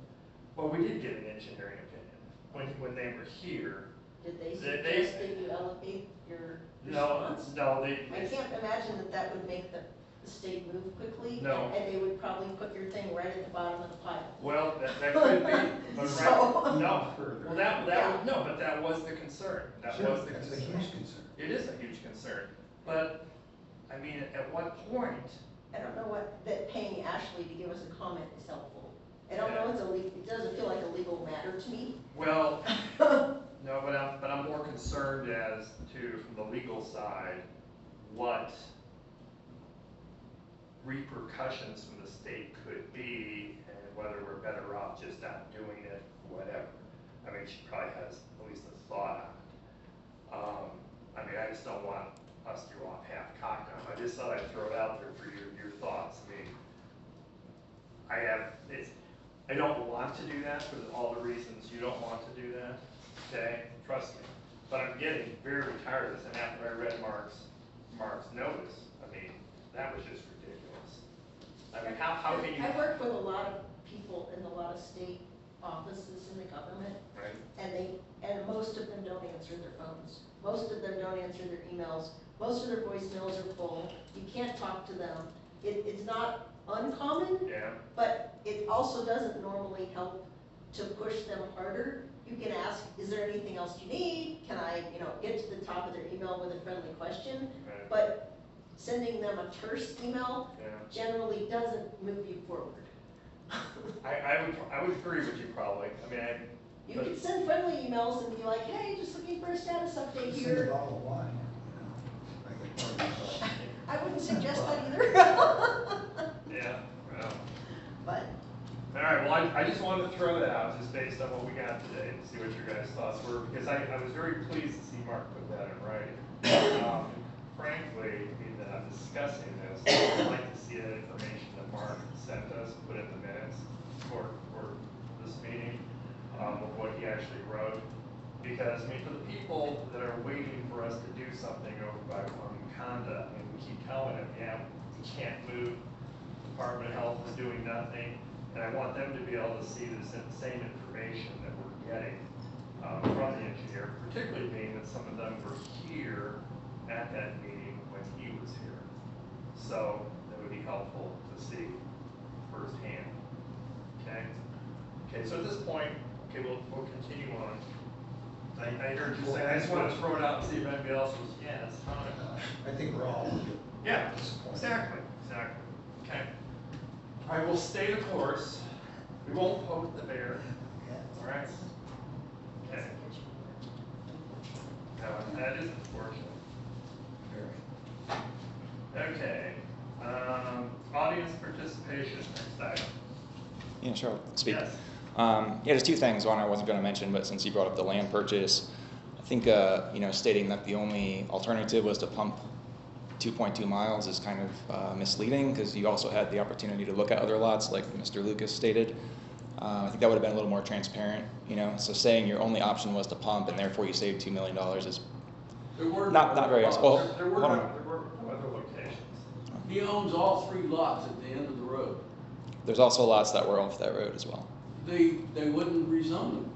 Speaker 1: well, we did get an engineering opinion when they were here.
Speaker 6: Did they
Speaker 1: They-
Speaker 6: suggest that you elevate your
Speaker 1: No,
Speaker 6: response?
Speaker 1: no,
Speaker 6: I can't imagine that that would make the state move quickly.
Speaker 1: No.
Speaker 6: And they would probably put your thing right at the bottom of the pile.
Speaker 1: well, that could be, but
Speaker 6: So-
Speaker 1: right, no, well, no, but that was the concern. That
Speaker 2: Sure,
Speaker 1: was the
Speaker 2: that's a
Speaker 1: concern.
Speaker 2: huge concern.
Speaker 1: It is a huge concern, but, I mean, at what point?
Speaker 6: I don't know that paying Ashley to give us a comment is helpful. I don't know, it doesn't feel like a legal matter to me.
Speaker 1: Well, no, but I'm more concerned as to, from the legal side, what repercussions from the state could be, and whether we're better off just not doing it, whatever. I mean, she probably has at least a thought on it. I mean, I just don't want us to go off half-cocked on it. I just thought I'd throw it out there for your thoughts. I mean, I don't want to do that for all the reasons you don't want to do that, okay? Trust me. But I'm getting very tired of this, and after I read Mark's notice, I mean, that was just ridiculous. I mean, how can you?
Speaker 6: I work with a lot of people in a lot of state offices in the government,
Speaker 1: Right,
Speaker 6: and most of them don't answer their phones. Most of them don't answer their emails. Most of their voicemails are full. You can't talk to them. It's not uncommon,
Speaker 1: yeah,
Speaker 6: but it also doesn't normally help to push them harder. You can ask, is there anything else you need? Can I, get to the top of their email with a friendly question?
Speaker 1: right,
Speaker 6: But sending them a terse email
Speaker 1: yeah.
Speaker 6: generally doesn't move you forward.
Speaker 1: I would agree with you probably. I mean,
Speaker 6: You can send friendly emails and be like, hey, just looking for a status update
Speaker 2: Send a
Speaker 6: here.
Speaker 2: bottle of wine, like a party.
Speaker 6: I wouldn't suggest that either.
Speaker 1: yeah, well.
Speaker 6: But,
Speaker 1: All right, well, I just wanted to throw that out, just based on what we got today, to see what your guys' thoughts were, because I was very pleased to see Mark put that in writing. Frankly, in discussing this, I'd like to see that information that Mark sent us, put in the minutes for this meeting, of what he actually wrote. Because, I mean, for the people that are waiting for us to do something over by Conda, I mean, we keep telling them, yeah, we can't move, Department of Health is doing nothing, and I want them to be able to see the same information that we're getting from the engineer, particularly being that some of them were here at that meeting when he was here. So that would be helpful to see firsthand. Okay? Okay, so at this point, okay, we'll continue on. I heard you say, I just wanted to throw it out and see if anybody else was, yeah, it's fine.
Speaker 2: I think we're all.
Speaker 1: Yeah, exactly. Okay. I will stay the course. We won't poke the bear, all right? Okay. That is unfortunate. Okay. Audience participation, next item.
Speaker 8: Yeah, sure, I'll speak.
Speaker 1: Yes.
Speaker 8: Yeah, there's two things. One I wasn't going to mention, but since you brought up the land purchase, I think, stating that the only alternative was to pump 2.2 miles is kind of misleading, because you also had the opportunity to look at other lots, like Mr. Lucas stated. I think that would have been a little more transparent, so saying your only option was to pump and therefore you saved $2 million is
Speaker 7: There were
Speaker 8: not very, well,
Speaker 1: There were
Speaker 8: hold on.
Speaker 1: other locations.
Speaker 7: He owns all 3 lots at the end of the road.
Speaker 8: There's also lots that were off that road as well.
Speaker 7: They wouldn't rezone them.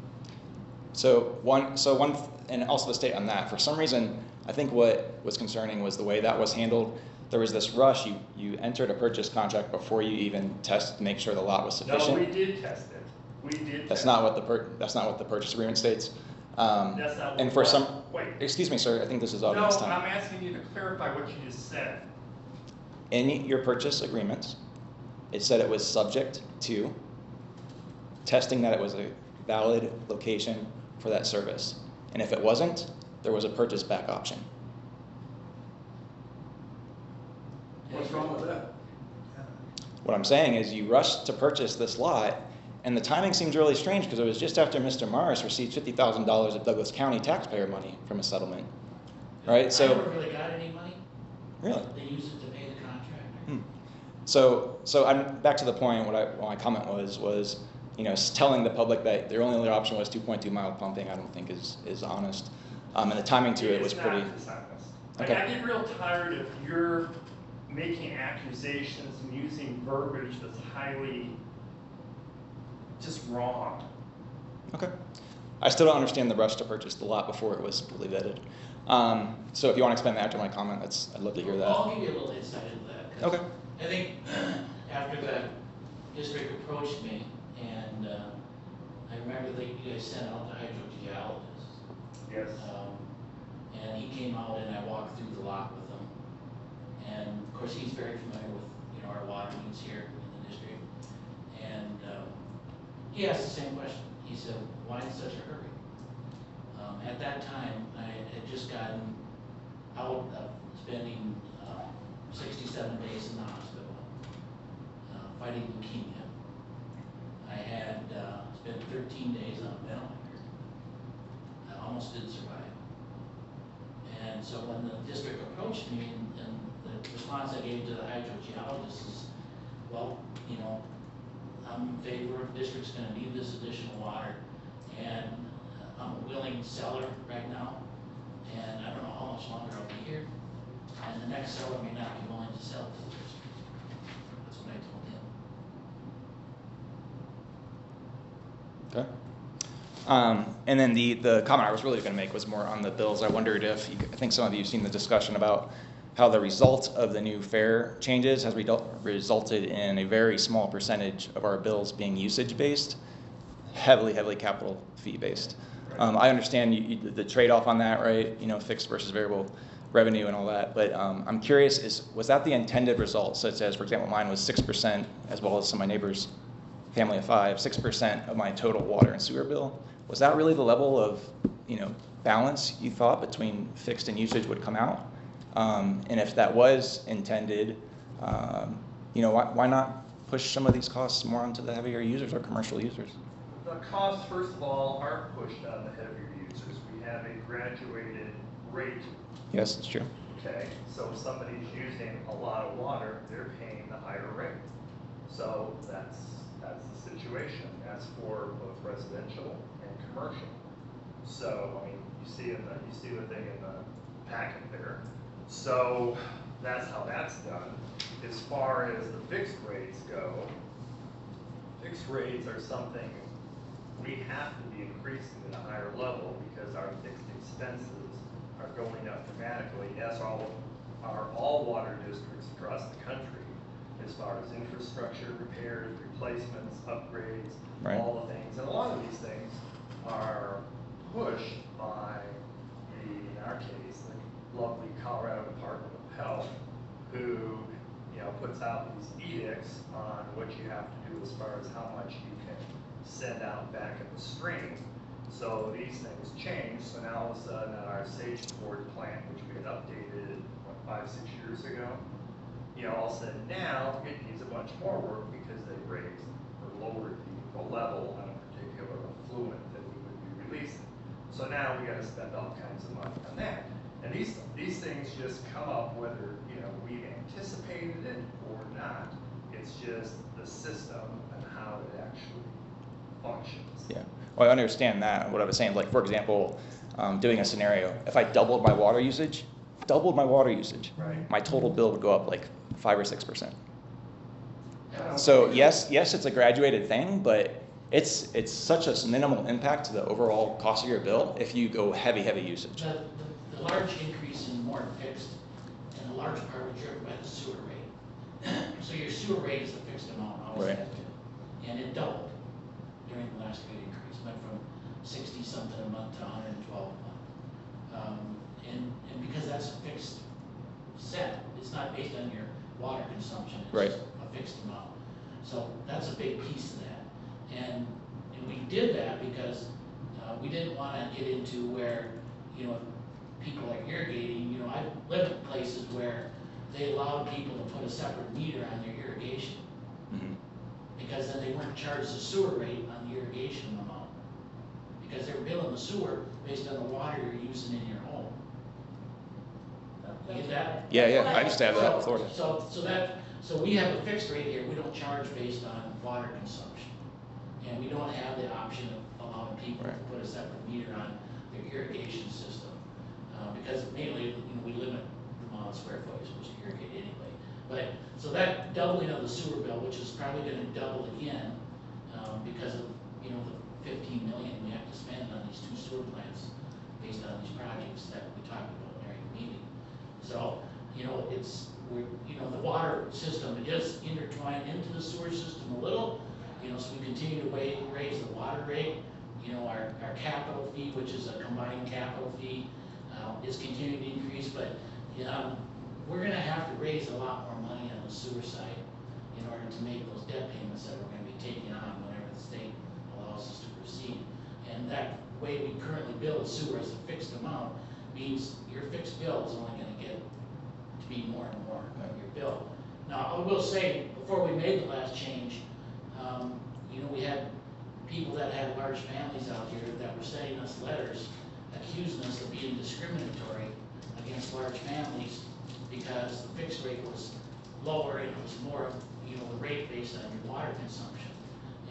Speaker 8: And also the state on that, for some reason, I think what was concerning was the way that was handled. There was this rush, you entered a purchase contract before you even test to make sure the lot was sufficient.
Speaker 1: No, we did test it. We did.
Speaker 8: That's not what the purchase agreement states.
Speaker 1: That's not what.
Speaker 8: And for some,
Speaker 1: Wait.
Speaker 8: excuse me, sir, I think this is
Speaker 1: No,
Speaker 8: obvious
Speaker 1: I'm
Speaker 8: time.
Speaker 1: asking you to clarify what you just said.
Speaker 8: In your purchase agreements, it said it was subject to testing that it was a valid location for that service. And if it wasn't, there was a purchase back option.
Speaker 7: What's wrong with that?
Speaker 8: What I'm saying is you rushed to purchase this lot, and the timing seems really strange because it was just after Mr. Morris received $50,000 of Douglas County taxpayer money from a settlement, right?
Speaker 3: I
Speaker 8: So,
Speaker 3: never really got any money.
Speaker 8: really?
Speaker 3: They used it to pay the contractor.
Speaker 8: So I'm back to the point. What my comment was, you know, telling the public that their only other option was 2.2 mile pumping. I don't think is honest. And the timing to it was
Speaker 1: It's
Speaker 8: pretty.
Speaker 1: not dishonest.
Speaker 8: Okay.
Speaker 1: I get real tired of your making accusations and using verbiage that's highly just wrong.
Speaker 8: Okay. I still don't understand the rush to purchase the lot before it was fully vetted. So if you want to expand that after my comment, I'd love to hear that.
Speaker 3: I'll give you a little insight into that. 'Cause
Speaker 8: Okay.
Speaker 3: I think after the district approached me, and I remember that you guys sent out the hydrogeologist.
Speaker 1: Yes.
Speaker 3: And he came out and I walked through the lot with him. And of course, he's very familiar with, you know, our water needs here in the district. And he asked the same question. He said, why in such a hurry? At that time, I had just gotten out of spending 67 days in the hospital, fighting leukemia. I had spent 13 days on a ventilator. I almost didn't survive. And so when the district approached me, and the response I gave to the hydrogeologist is, well, you know, I'm in favor of the district's gonna need this additional water, and I'm a willing seller right now, and I don't know how much longer I'll be here, and the next seller may not be willing to sell to the district. That's what I told him.
Speaker 8: Okay. And then the comment I was really going to make was more on the bills. I wondered if, I think some of you have seen the discussion about how the result of the new fare changes has resulted in a very small percentage of our bills being usage-based, heavily capital fee-based. I understand the trade-off on that, right? You know, fixed versus variable revenue and all that, but I'm curious, was that the intended result, such as, for example, mine was 6%, as well as some of my neighbors' family of 5, 6% of my total water and sewer bill? Was that really the level of, you know, balance you thought between fixed and usage would come out? And if that was intended, you know, why not push some of these costs more onto the heavier users or commercial users?
Speaker 1: The costs, first of all, aren't pushed on the heavier users. We have a graduated rate.
Speaker 8: Yes, it's true.
Speaker 1: Okay, so if somebody's using a lot of water, they're paying the higher rate. So that's the situation. That's for both residential and commercial. So, I mean, you see the thing in the packet there. So that's how that's done. As far as the fixed rates go, fixed rates are something we have to be increasing at a higher level because our fixed expenses are going up dramatically, as are all water districts across the country, as far as infrastructure, repairs, replacements, upgrades,
Speaker 8: right.
Speaker 1: All the things. And a lot of these things are pushed by in our case, the lovely Colorado Department of Health, who, you know, puts out these edicts on what you have to do as far as how much you can send out back in the stream. So these things change. So now all of a sudden at our Sageport plant, which we had updated, what, 5-6 years ago, you know, all of a sudden now it needs a bunch more work because they raised or lowered the level on a particular effluent that we would be releasing. So now we got to spend all kinds of money on that. And these things just come up whether, you know, we anticipated it or not. It's just the system and how it actually functions.
Speaker 8: Yeah. Well, I understand that. What I was saying, like, for example, doing a scenario, if I doubled my water usage,
Speaker 1: Right.
Speaker 8: my total bill would go up like 5 or 6%. So yes, it's a graduated thing, but it's such a minimal impact to the overall cost of your bill if you go heavy usage.
Speaker 3: The large increase in more fixed, and a large part was driven by the sewer rate. So your sewer rate is the fixed amount, always
Speaker 8: Right.
Speaker 3: has been. And it doubled during the last rate increase, went from 60 something a month to 112 a month. And because that's a fixed set, it's not based on your water consumption, it's
Speaker 8: Right.
Speaker 3: just a fixed amount. So that's a big piece of that. And we did that because we didn't want to get into where, you know, people are irrigating. You know, I've lived in places where they allowed people to put a separate meter on their irrigation
Speaker 8: Mm-hmm.
Speaker 3: because then they weren't charged the sewer rate on the irrigation amount because they were billing the sewer based on the water you're using in your home. You get that?
Speaker 8: Yeah, I used to have that in Florida.
Speaker 3: So that So we have a fixed rate here, we don't charge based on water consumption. And we don't have the option of allowing people to put a separate meter on their irrigation system. Because mainly, we limit the amount of square footage which you irrigate anyway. But, so that doubling of the sewer bill, which is probably gonna double again, because of, the 15 million we have to spend on these 2 sewer plants based on these projects that we talked about during the meeting. So, the water system is intertwined into the sewer system a little, so we continue to raise the water rate. Our capital fee, which is a combined capital fee, is continuing to increase, but, we're gonna have to raise a lot more money on the sewer side in order to make those debt payments that we're gonna be taking on whenever the state allows us to proceed. And that way we currently bill sewer as a fixed amount means your fixed bill is only gonna get to be more and more of your bill. Now, I will say, before we made the last change, we had people that had large families out here that were sending us letters accusing us of being discriminatory against large families because the fixed rate was lower and it was more of, the rate based on your water consumption.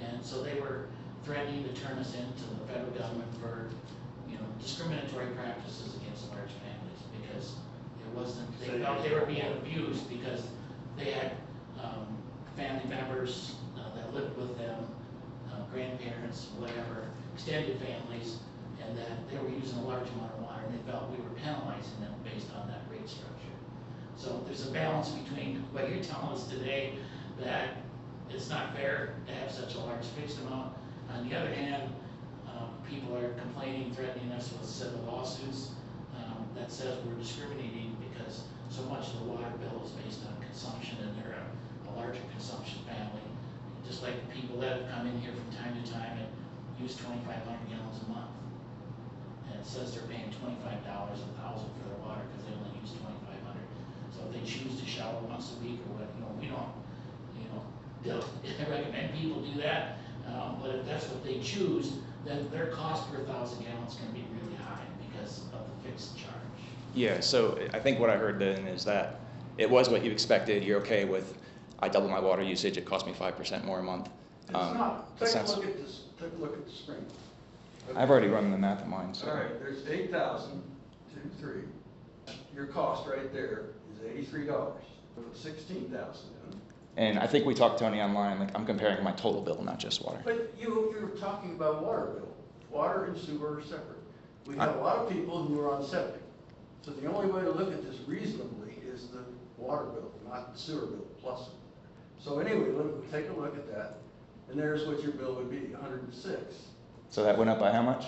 Speaker 3: And so they were threatening to turn us into the federal government for, discriminatory practices against large families because they felt they were being abused because they had family members that lived with them, grandparents, whatever, extended families, and that they were using a large amount of water, and they felt we were penalizing them based on that rate structure. So there's a balance between what you're telling us today, that it's not fair to have such a large fixed amount. On the other hand, people are complaining, threatening us with civil lawsuits that says we're discriminating because so much of the water bill is based on consumption, and they're a larger consumption family. Just like the people that have come in here from time to time and use 2,500 gallons a month. And it says they're paying $25 a thousand for their water because they only use 2,500. So if they choose to shower once a week or what, we don't, recommend people do that. But if that's what they choose, then their cost per 1,000 gallons is going to be really high because of the fixed charge.
Speaker 8: Yeah, so I think what I heard then is that it was what you expected. You're okay with, I double my water usage, it costs me 5% more a month.
Speaker 7: It's not. Take a look at this, take a look at the screen. Okay.
Speaker 8: I've already run the math in mine, so.
Speaker 7: All right, there's 8,000, 2, 3. Your cost right there is $83. Put 16,000 in.
Speaker 8: And I think we talked, Tony, online, like I'm comparing my total bill, not just water.
Speaker 7: But you're talking about water bill. Water and sewer are separate. We have a lot of people who are on septic. So the only way to look at this reasonably is the water bill, not the sewer bill plus it. So anyway, take a look at that. And there's what your bill would be, 106.
Speaker 8: So that went up by how much?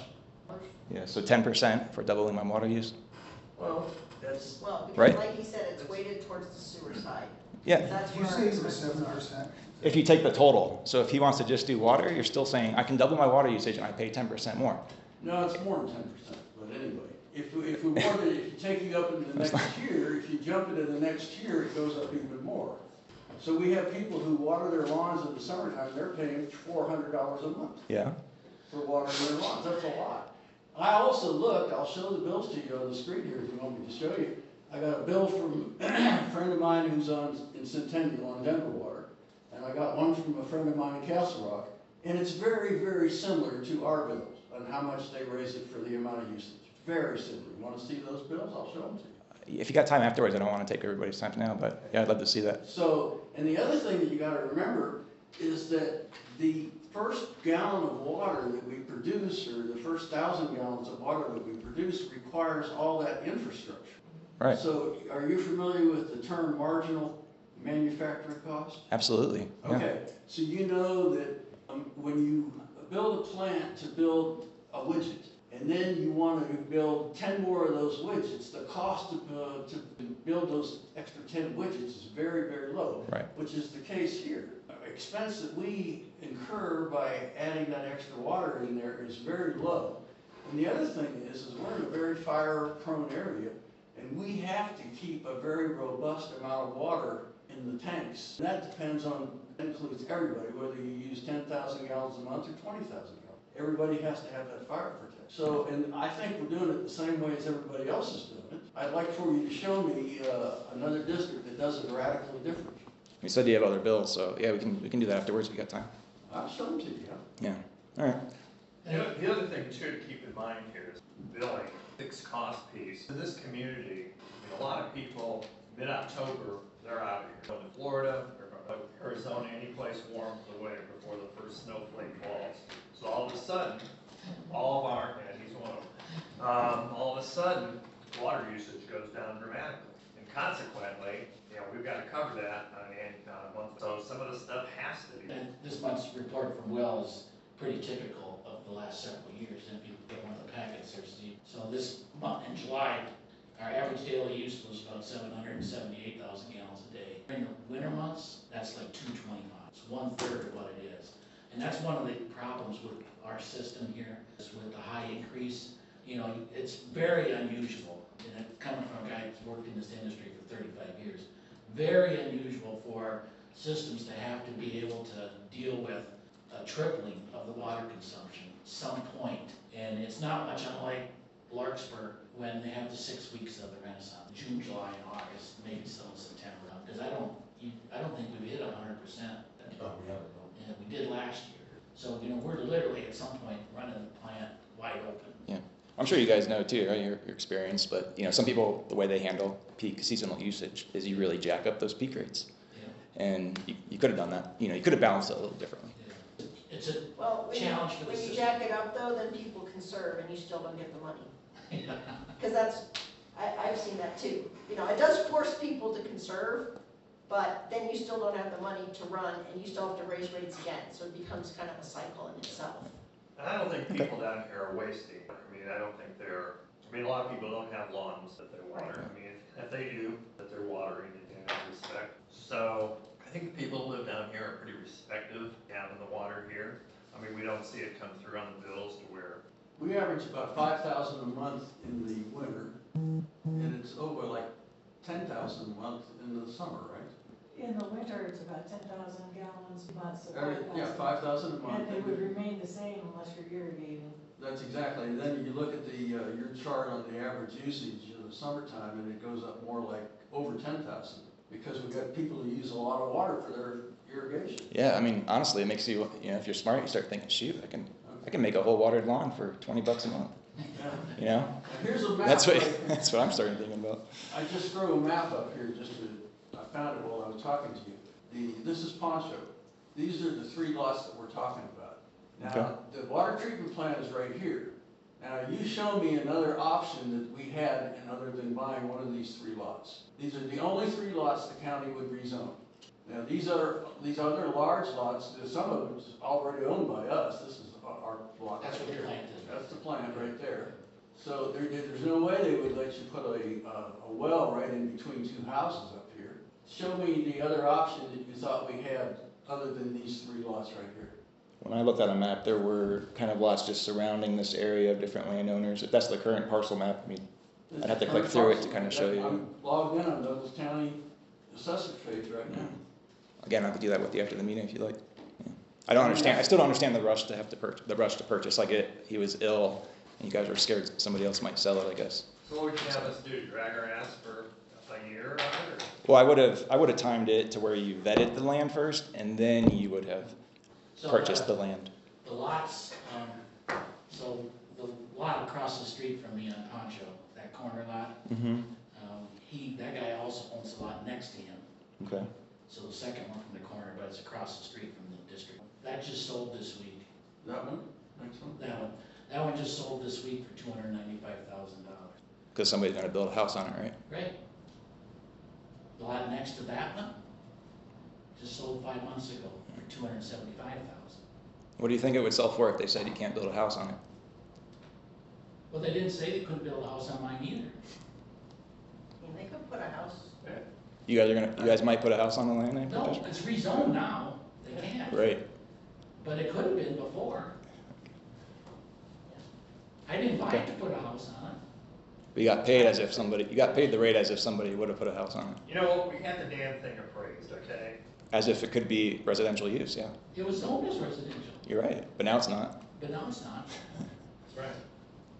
Speaker 8: Yeah, so 10% for doubling my water use?
Speaker 7: Well, that's...
Speaker 6: Well, because
Speaker 8: Right.
Speaker 6: like he said, it's weighted towards the sewer side.
Speaker 8: Yeah.
Speaker 6: That's
Speaker 2: Did you
Speaker 6: where
Speaker 2: say
Speaker 6: our
Speaker 2: it was
Speaker 6: expenses are.
Speaker 2: 7%?
Speaker 8: If you take the total, so if he wants to just do water, you're still saying, I can double my water usage and I pay 10% more.
Speaker 7: No, it's more than 10%, but anyway. If we wanted, if you take it up into the next year, if you jump into the next year, it goes up even more. So we have people who water their lawns in the summertime, they're paying $400 a month
Speaker 8: Yeah.
Speaker 7: for watering their lawns. That's a lot. I also looked, I'll show the bills to you on the screen here if you want me to show you. I got a bill from a friend of mine who's in Centennial on Denver Water, and I got one from a friend of mine in Castle Rock, and it's very, very similar to our bills on how much they raise it for the amount of usage. Very similar. You want to see those bills? I'll show them to you.
Speaker 8: If you got time afterwards, I don't want to take everybody's time now, but yeah, I'd love to see that.
Speaker 7: So, and the other thing that you got to remember is that the first gallon of water that we produce, or the first 1,000 gallons of water that we produce, requires all that infrastructure.
Speaker 8: Right.
Speaker 7: So, are you familiar with the term marginal manufacturing cost?
Speaker 8: Absolutely. Yeah.
Speaker 7: Okay, so you know that when you build a plant to build a widget, and then you want to build 10 more of those widgets, the cost to build those extra 10 widgets is very, very low.
Speaker 8: Right.
Speaker 7: Which is the case here. Expense that we incur by adding that extra water in there is very low. And the other thing is we're in a very fire-prone area, and we have to keep a very robust amount of water in the tanks. And that depends on, that includes everybody, whether you use 10,000 gallons a month or 20,000 gallons. Everybody has to have that fire protection. So, and I think we're doing it the same way as everybody else is doing it. I'd like for you to show me another district that does it radically different.
Speaker 8: You said you have other bills, so yeah, we can do that afterwards if you got time.
Speaker 7: I'll show them to you.
Speaker 8: Yeah, all right.
Speaker 1: The other thing too to keep in mind here is billing, fixed cost piece. In this community, I mean, a lot of people, mid-October, they're out of here. Going to Florida, they're going to Arizona, any place warm away before the first snowflake falls. So all of a sudden, all of our, and he's one of them, all of a sudden, water usage goes down dramatically. And consequently, you know, we've got to cover that on a month. So some of the stuff has to be.
Speaker 3: And this month's report from Will is pretty typical of the last several years, and if you get one of the packets there, Steve. So this month, in July, our average daily use was about 778,000 gallons a day. During the winter months, that's like 225. It's 1/3 of what it is. And that's one of the problems with our system here, is with the high increase. You know, it's very unusual, and coming from a guy who's worked in this industry for 35 years, very unusual for systems to have to be able to deal with a tripling of the water consumption some point. And it's not much unlike Larkspur when they have the 6 weeks of the Renaissance, June, July, and August, maybe some in September. Because I don't think we've hit 100%.
Speaker 5: Oh, we haven't, no.
Speaker 3: Yeah, we did last year. So, you know, we're literally at some point running the plant wide open.
Speaker 8: Yeah, I'm sure you guys know too, right? Your experience, but you know, some people, the way they handle peak seasonal usage is you really jack up those peak rates.
Speaker 3: Yeah.
Speaker 8: And you could have done that. You know, you could have balanced it a little differently.
Speaker 3: Yeah. It's a
Speaker 6: Well,
Speaker 3: challenge for the
Speaker 6: when you
Speaker 3: system.
Speaker 6: jack it up though, then people conserve and you still don't get the money. Because I've seen that too. You know, it does force people to conserve, but then you still don't have the money to run and you still have to raise rates again. So it becomes kind of a cycle in itself.
Speaker 1: And I don't think people down here are wasting. I mean, I don't think a lot of people don't have lawns that they water. I mean, if they do, that they're watering in that respect. So I think the people who live down here are pretty respective of having the water here. I mean, we don't see it come through on the bills to where.
Speaker 7: We average about 5,000 a month in the winter, and it's over like 10,000 a month in the summer, right?
Speaker 4: In the winter, it's about 10,000 gallons a month, so 5,000.
Speaker 7: Yeah, 5,000 a month.
Speaker 4: And they would remain the same unless you're irrigating.
Speaker 7: That's exactly, and then you look at your chart on the average usage in the summertime, and it goes up more like over 10,000, because we've got people who use a lot of water for their irrigation.
Speaker 8: Yeah, I mean, honestly, it makes you know, if you're smart, you start thinking, shoot, I can make a whole watered lawn for $20 a month.
Speaker 7: Yeah.
Speaker 8: You know,
Speaker 7: And here's a map.
Speaker 8: that's what
Speaker 7: right-
Speaker 8: that's what I'm starting thinking about.
Speaker 7: I just threw a map up here I found it while I was talking to you. This is Poncho. These are the 3 lots that we're talking about. Now, the water treatment plant is right here. Now, you show me another option that we had, and other than buying one of these 3 lots. These are the only 3 lots the county would rezone. Now, these other large lots, some of them is already owned by us. This is our lot.
Speaker 3: That's what the plant is.
Speaker 7: That's the plant right there. So there's no way they would let you put a well right in between 2 houses up here. Show me the other option that you thought we had other than these 3 lots right here.
Speaker 8: When I looked at a map, there were kind of lots just surrounding this area of different landowners. If that's the current parcel map, I mean, I'd have to click through it to kind of show you.
Speaker 7: I'm logged in on Douglas County assessor page right now.
Speaker 8: Again, I could do that with you after the meeting if you like. Yeah. I still don't understand the rush to purchase. Like he was ill, and you guys were scared somebody else might sell it, I guess.
Speaker 1: So what would you have us do? Drag our ass for a year on it?
Speaker 8: Well, I would have timed it to where you vetted the land first, and then you would have purchased the land.
Speaker 3: The lots, so the lot across the street from me on Poncho, that corner lot,
Speaker 8: Mm-hmm.
Speaker 3: that guy also owns the lot next to him.
Speaker 8: Okay.
Speaker 3: So the second one from the corner, but it's across the street from the district. That just sold this week.
Speaker 7: That one? Next one?
Speaker 3: That one just sold this week for $295,000.
Speaker 8: Because somebody's going to build a house on it, right?
Speaker 3: Right. The lot next to that one just sold 5 months ago for $275,000.
Speaker 8: What do you think it would sell for if they said you can't build a house on it?
Speaker 3: Well, they didn't say they couldn't build a house on mine either.
Speaker 6: I mean, they could put a house.
Speaker 8: You guys might put a house on the land then?
Speaker 3: No, it's rezoned now. They can't.
Speaker 8: Right.
Speaker 3: But it could have been before. I didn't buy it to put a house on it.
Speaker 8: But you got paid the rate as if somebody would have put a house on it.
Speaker 1: You know, we had the damn thing appraised, okay?
Speaker 8: As if it could be residential use, yeah.
Speaker 3: It was zoned as residential,
Speaker 8: You're right, but now it's not.
Speaker 3: but now it's not.
Speaker 1: That's right.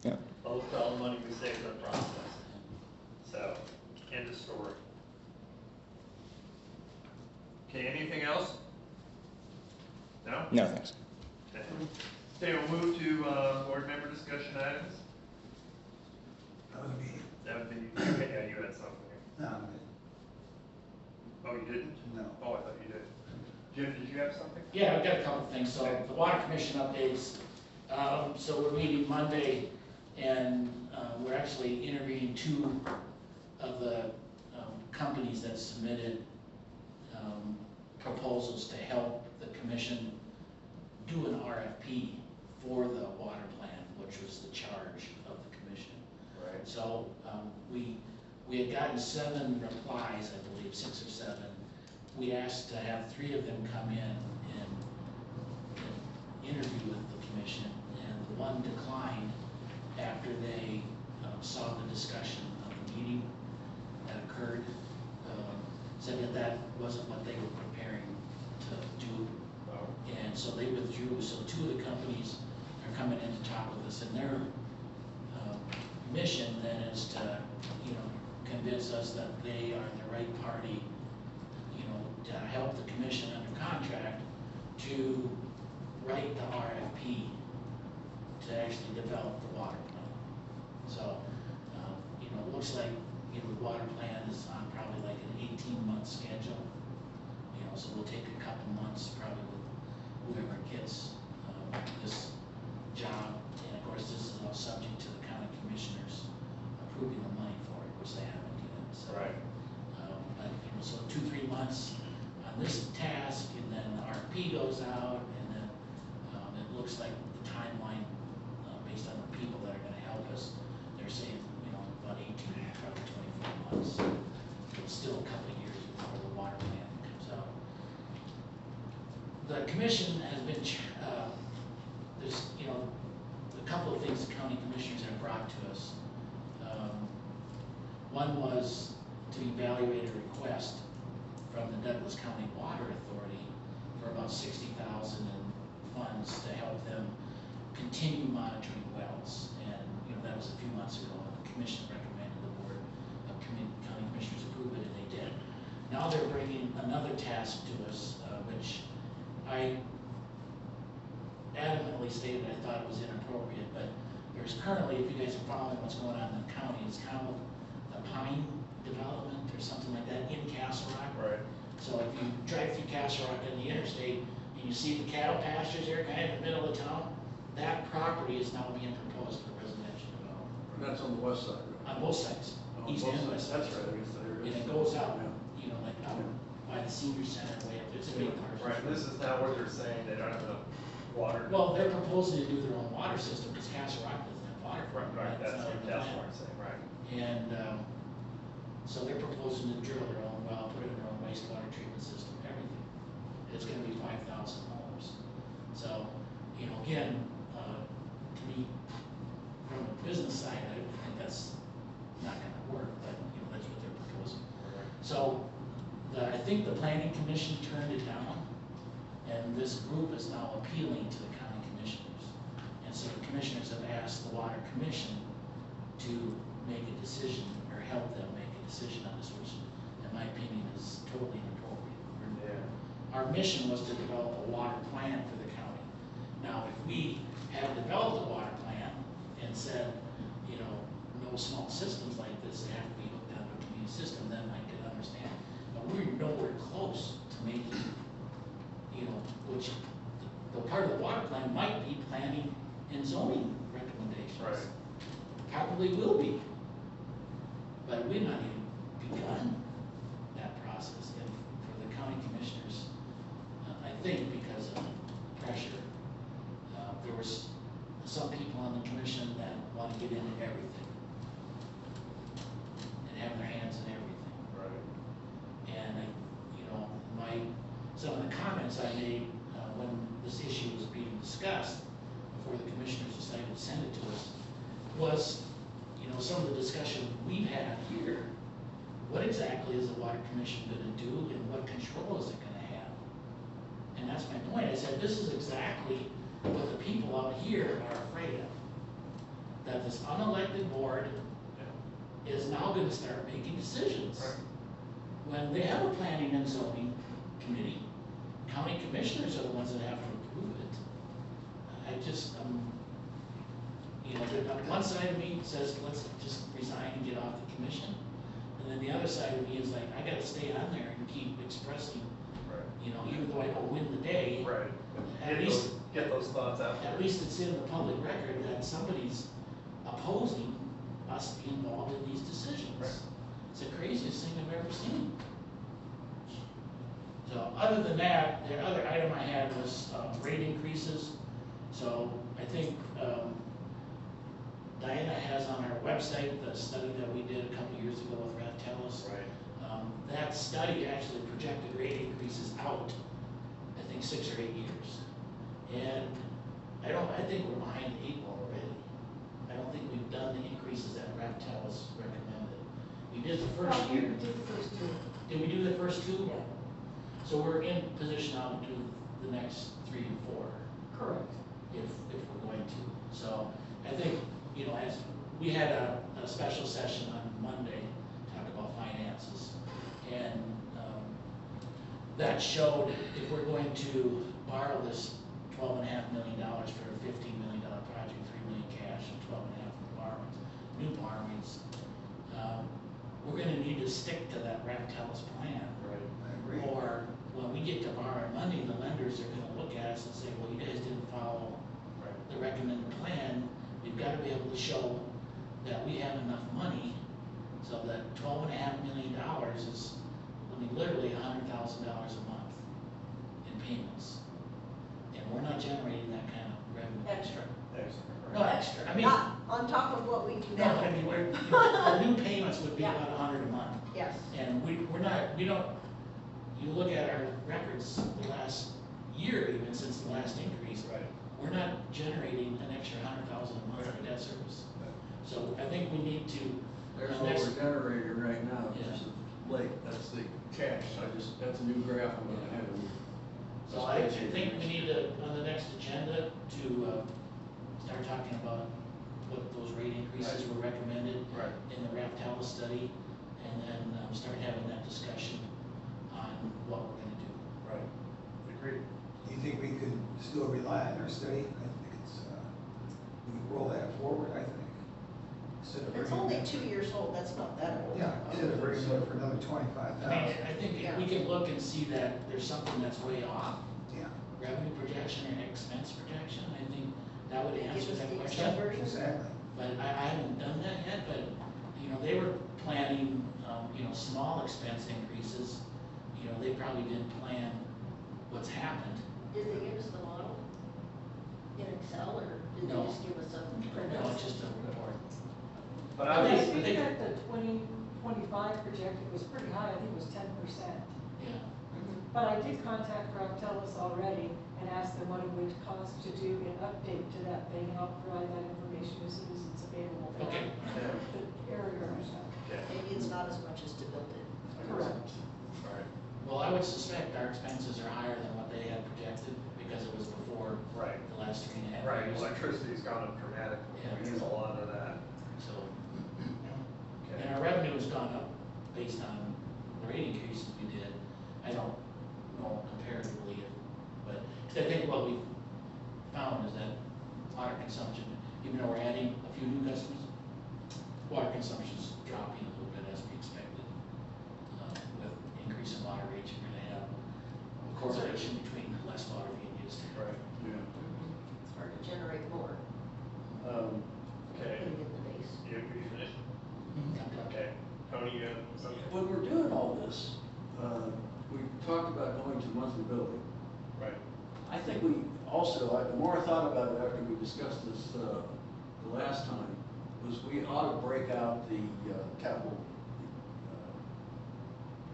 Speaker 8: Yeah.
Speaker 1: All the money we saved in the process. So, end of story. Okay, anything else? No?
Speaker 8: No, thanks.
Speaker 1: Okay. Okay, we'll move to board member discussion items.
Speaker 2: That was me.
Speaker 1: That would be, okay, yeah, you had something.
Speaker 2: No, I'm good.
Speaker 1: Oh, you didn't?
Speaker 2: No.
Speaker 1: Oh, I thought you did. Jim, did you have something?
Speaker 3: Yeah, I've got a couple of things. So the Water Commission updates. So we're meeting Monday, and we're actually interviewing two of the companies that submitted proposals to help the commission do an RFP for the water plan, which was the charge of the commission.
Speaker 1: Right.
Speaker 3: So we had gotten 7 replies, I believe, 6 or 7. We asked to have 3 of them come in and interview with the commission, and the one declined after they saw the discussion of the meeting that occurred. Said that that wasn't what they were preparing to do, and so they withdrew. So 2 of the companies are coming in to talk with us, and their mission then is to, convince us that they are the right party, to help the commission under contract to write the RFP to actually develop the water plan. So, it looks like, the water plan is on probably like an 18-month schedule. So we'll take a couple months probably with whoever gets this job. And of course, this is all subject to the county commissioners approving the money for it, which they haven't yet. So,
Speaker 1: Right.
Speaker 3: But, so 2-3 months on this task, and then the RFP goes out, and then it looks like the timeline, based on the people that are gonna help us, they're saying, about 18, probably 24 months. So it's still a couple of years before the water plan comes out. The commission has been, there's, a couple of things the county commissioners have brought to us. One was to evaluate a request from the Douglas County Water Authority for about $60,000 in funds to help them continue monitoring wells. And, that was a few months ago, and the commission recommended the board of county commissioners approve it, and they did. Now they're bringing another task to us, which I adamantly stated I thought it was inappropriate, but there's currently, if you guys are following what's going on in the county, it's kind of the Pine development or something like that in Castle Rock.
Speaker 1: Right.
Speaker 3: So if you drive through Castle Rock in the interstate, and you see the cattle pastures there, kind of in the middle of town, that property is now being proposed for residential development.
Speaker 7: And that's on the west side, right?
Speaker 3: On both sides,
Speaker 7: On
Speaker 3: east
Speaker 7: both
Speaker 3: and
Speaker 7: sides.
Speaker 3: west.
Speaker 7: That's right, I guess there
Speaker 3: And
Speaker 7: is.
Speaker 3: it goes out,
Speaker 7: Yeah.
Speaker 3: like out by the senior center way up there, it's a big parcel.
Speaker 1: Right, this is now where they're saying they don't have enough water.
Speaker 3: Well, they're proposing to do their own water system, because Castle Rock doesn't have water.
Speaker 1: Right, that's
Speaker 3: not
Speaker 1: what
Speaker 3: in the
Speaker 1: that's
Speaker 3: plan.
Speaker 1: what I'm saying, right.
Speaker 3: And, so they're proposing to drill their own well, put in their own wastewater treatment system, everything. It's gonna be 5,000 homes. So, again, to me, from the business side, I think that's not gonna work, but, that's what they're proposing. So, I think the planning commission turned it down, and this group is now appealing to the county commissioners. And so the commissioners have asked the water commission to make a decision, or help them make a decision on this, which in my opinion is totally inappropriate.
Speaker 1: Yeah.
Speaker 3: Our mission was to develop a water plan for the county. Now, if we had developed a water plan and said, no small systems like this, they have to be hooked onto a community system, then I could understand. But we're nowhere close to making, which the part of the water plan might be planning and zoning recommendations.
Speaker 1: Right.
Speaker 3: Probably will be. But we've not even begun that process. And for the county commissioners, I think because of pressure, there was some people on the commission that want to get into everything and have their hands in everything.
Speaker 1: Right.
Speaker 3: And, some of the comments I made when this issue was being discussed before the commissioners decided to send it to us was, some of the discussion we've had here. What exactly is the water commission going to do, and what control is it going to have? And that's my point. I said, this is exactly what the people out here are afraid of. That this unelected board is now going to start making decisions.
Speaker 1: Right.
Speaker 3: When they have a planning and zoning committee. County commissioners are the ones that have to approve it. I just, you know, one side of me says, let's just resign and get off the commission. And then the other side of me is like, I gotta stay on there and keep expressing,
Speaker 1: Right.
Speaker 3: you know, even though I don't win the day.
Speaker 1: Right.
Speaker 3: At least,
Speaker 1: Get those thoughts out.
Speaker 3: at least it's in the public record that somebody's opposing us being involved in these decisions.
Speaker 1: Right.
Speaker 3: It's the craziest thing I've ever seen. So other than that, the other item I had was rate increases. So I think Diana has on our website the study that we did a couple years ago with Raftellus.
Speaker 1: Right.
Speaker 3: That study actually projected rate increases out, I think, 6 or 8 years. And I think we're behind the 8 ball already. I don't think we've done the increases that Raftellus recommended. We did the first
Speaker 4: Oh,
Speaker 3: year.
Speaker 4: you did the first two.
Speaker 3: Did we do the first 2?
Speaker 4: Yeah,
Speaker 3: So we're in position now to do the next 3 and 4,
Speaker 4: correct.
Speaker 3: if we're going to. So I think, you know, as we had a special session on Monday, to talk about finances. And that showed if we're going to borrow this $12.5 million for a $15 million project, $3 million cash and $12.5 borrowings, new borrowings, we're gonna need to stick to that Raftellus plan.
Speaker 1: Right.
Speaker 2: I agree.
Speaker 3: Or when we get to borrow money, the lenders are gonna look at us and say, well, you guys didn't follow
Speaker 1: Right.
Speaker 3: the recommended plan. We've gotta be able to show that we have enough money, so that $12.5 million is, I mean, literally $100,000 a month in payments. And we're not generating that kind of revenue.
Speaker 6: Extra.
Speaker 1: Excellent.
Speaker 3: No extra, I mean,
Speaker 6: Not on top of what we do
Speaker 3: no,
Speaker 6: now.
Speaker 3: I mean, our new payments would be
Speaker 6: Yeah.
Speaker 3: about $100 a month.
Speaker 6: Yes.
Speaker 3: And we don't, you look at our records the last year, even since the last increase.
Speaker 1: Right.
Speaker 3: We're not generating an extra $100,000 a month for debt service. So I think we need to.
Speaker 7: There's what we're generating right now,
Speaker 3: Yeah.
Speaker 7: which is late, that's the cash, that's a new graph I'm gonna have.
Speaker 3: So I think we need to, on the next agenda, to start talking about what those rate increases were recommended
Speaker 1: Right.
Speaker 3: in the Raftellus study, and then start having that discussion on what we're gonna do.
Speaker 1: Right. Agreed.
Speaker 2: Do you think we could still rely on our study? I think we can roll that forward, I think. Instead of
Speaker 6: It's
Speaker 2: bringing
Speaker 6: only
Speaker 2: it-
Speaker 6: 2 years old, that's not that old.
Speaker 2: Yeah, instead of bringing it for another
Speaker 3: I
Speaker 2: 25,000.
Speaker 3: mean, I think if we can look and see that there's something that's way off,
Speaker 2: Yeah,
Speaker 3: revenue projection or expense projection, I think that would answer
Speaker 6: Give us
Speaker 3: that
Speaker 6: the
Speaker 3: question.
Speaker 6: Excel version.
Speaker 2: exactly.
Speaker 3: But I haven't done that yet, but, you know, they were planning, you know, small expense increases. You know, they probably didn't plan what's happened.
Speaker 6: Did they give us the model in Excel, or did they
Speaker 3: No.
Speaker 6: just give us a?
Speaker 3: No, it's just a report.
Speaker 1: But
Speaker 4: I
Speaker 1: I was,
Speaker 4: think that the 2025 projected was pretty high, I think it was 10%.
Speaker 3: Yeah.
Speaker 4: But I did contact Raftellus already and asked them what it would cost to do an update to that thing, and I'll provide that information as soon as it's available.
Speaker 3: Okay.
Speaker 4: The area or stuff.
Speaker 1: okay.
Speaker 6: Maybe it's not as much as to build it.
Speaker 4: Correct.
Speaker 1: All right.
Speaker 3: Well, I would suspect our expenses are higher than what they had projected, because it was before
Speaker 1: Right.
Speaker 3: the last 3.5
Speaker 1: Right,
Speaker 3: years.
Speaker 1: electricity's gone up dramatically,
Speaker 3: Yeah.
Speaker 1: we use a lot of that.
Speaker 3: So,
Speaker 1: Okay.
Speaker 3: and our revenue has gone up based on the rate increases we did. I don't know comparatively, but, because I think what we found is that water consumption, even though we're adding a few new customers, water consumption's dropping a little bit as we expected. With increase in water rates, you're gonna have a correlation between less water being used.
Speaker 1: Right.
Speaker 7: Yeah.
Speaker 6: It's hard to generate more,
Speaker 1: Okay,
Speaker 6: putting it in the base.
Speaker 1: you finished?
Speaker 3: Mhm.
Speaker 1: Okay, Tony, you have something?
Speaker 7: When we're doing all this, we talked about going to monthly billing.
Speaker 1: Right.
Speaker 7: I think we also, the more I thought about it after we discussed this the last time, was we ought to break out the capital,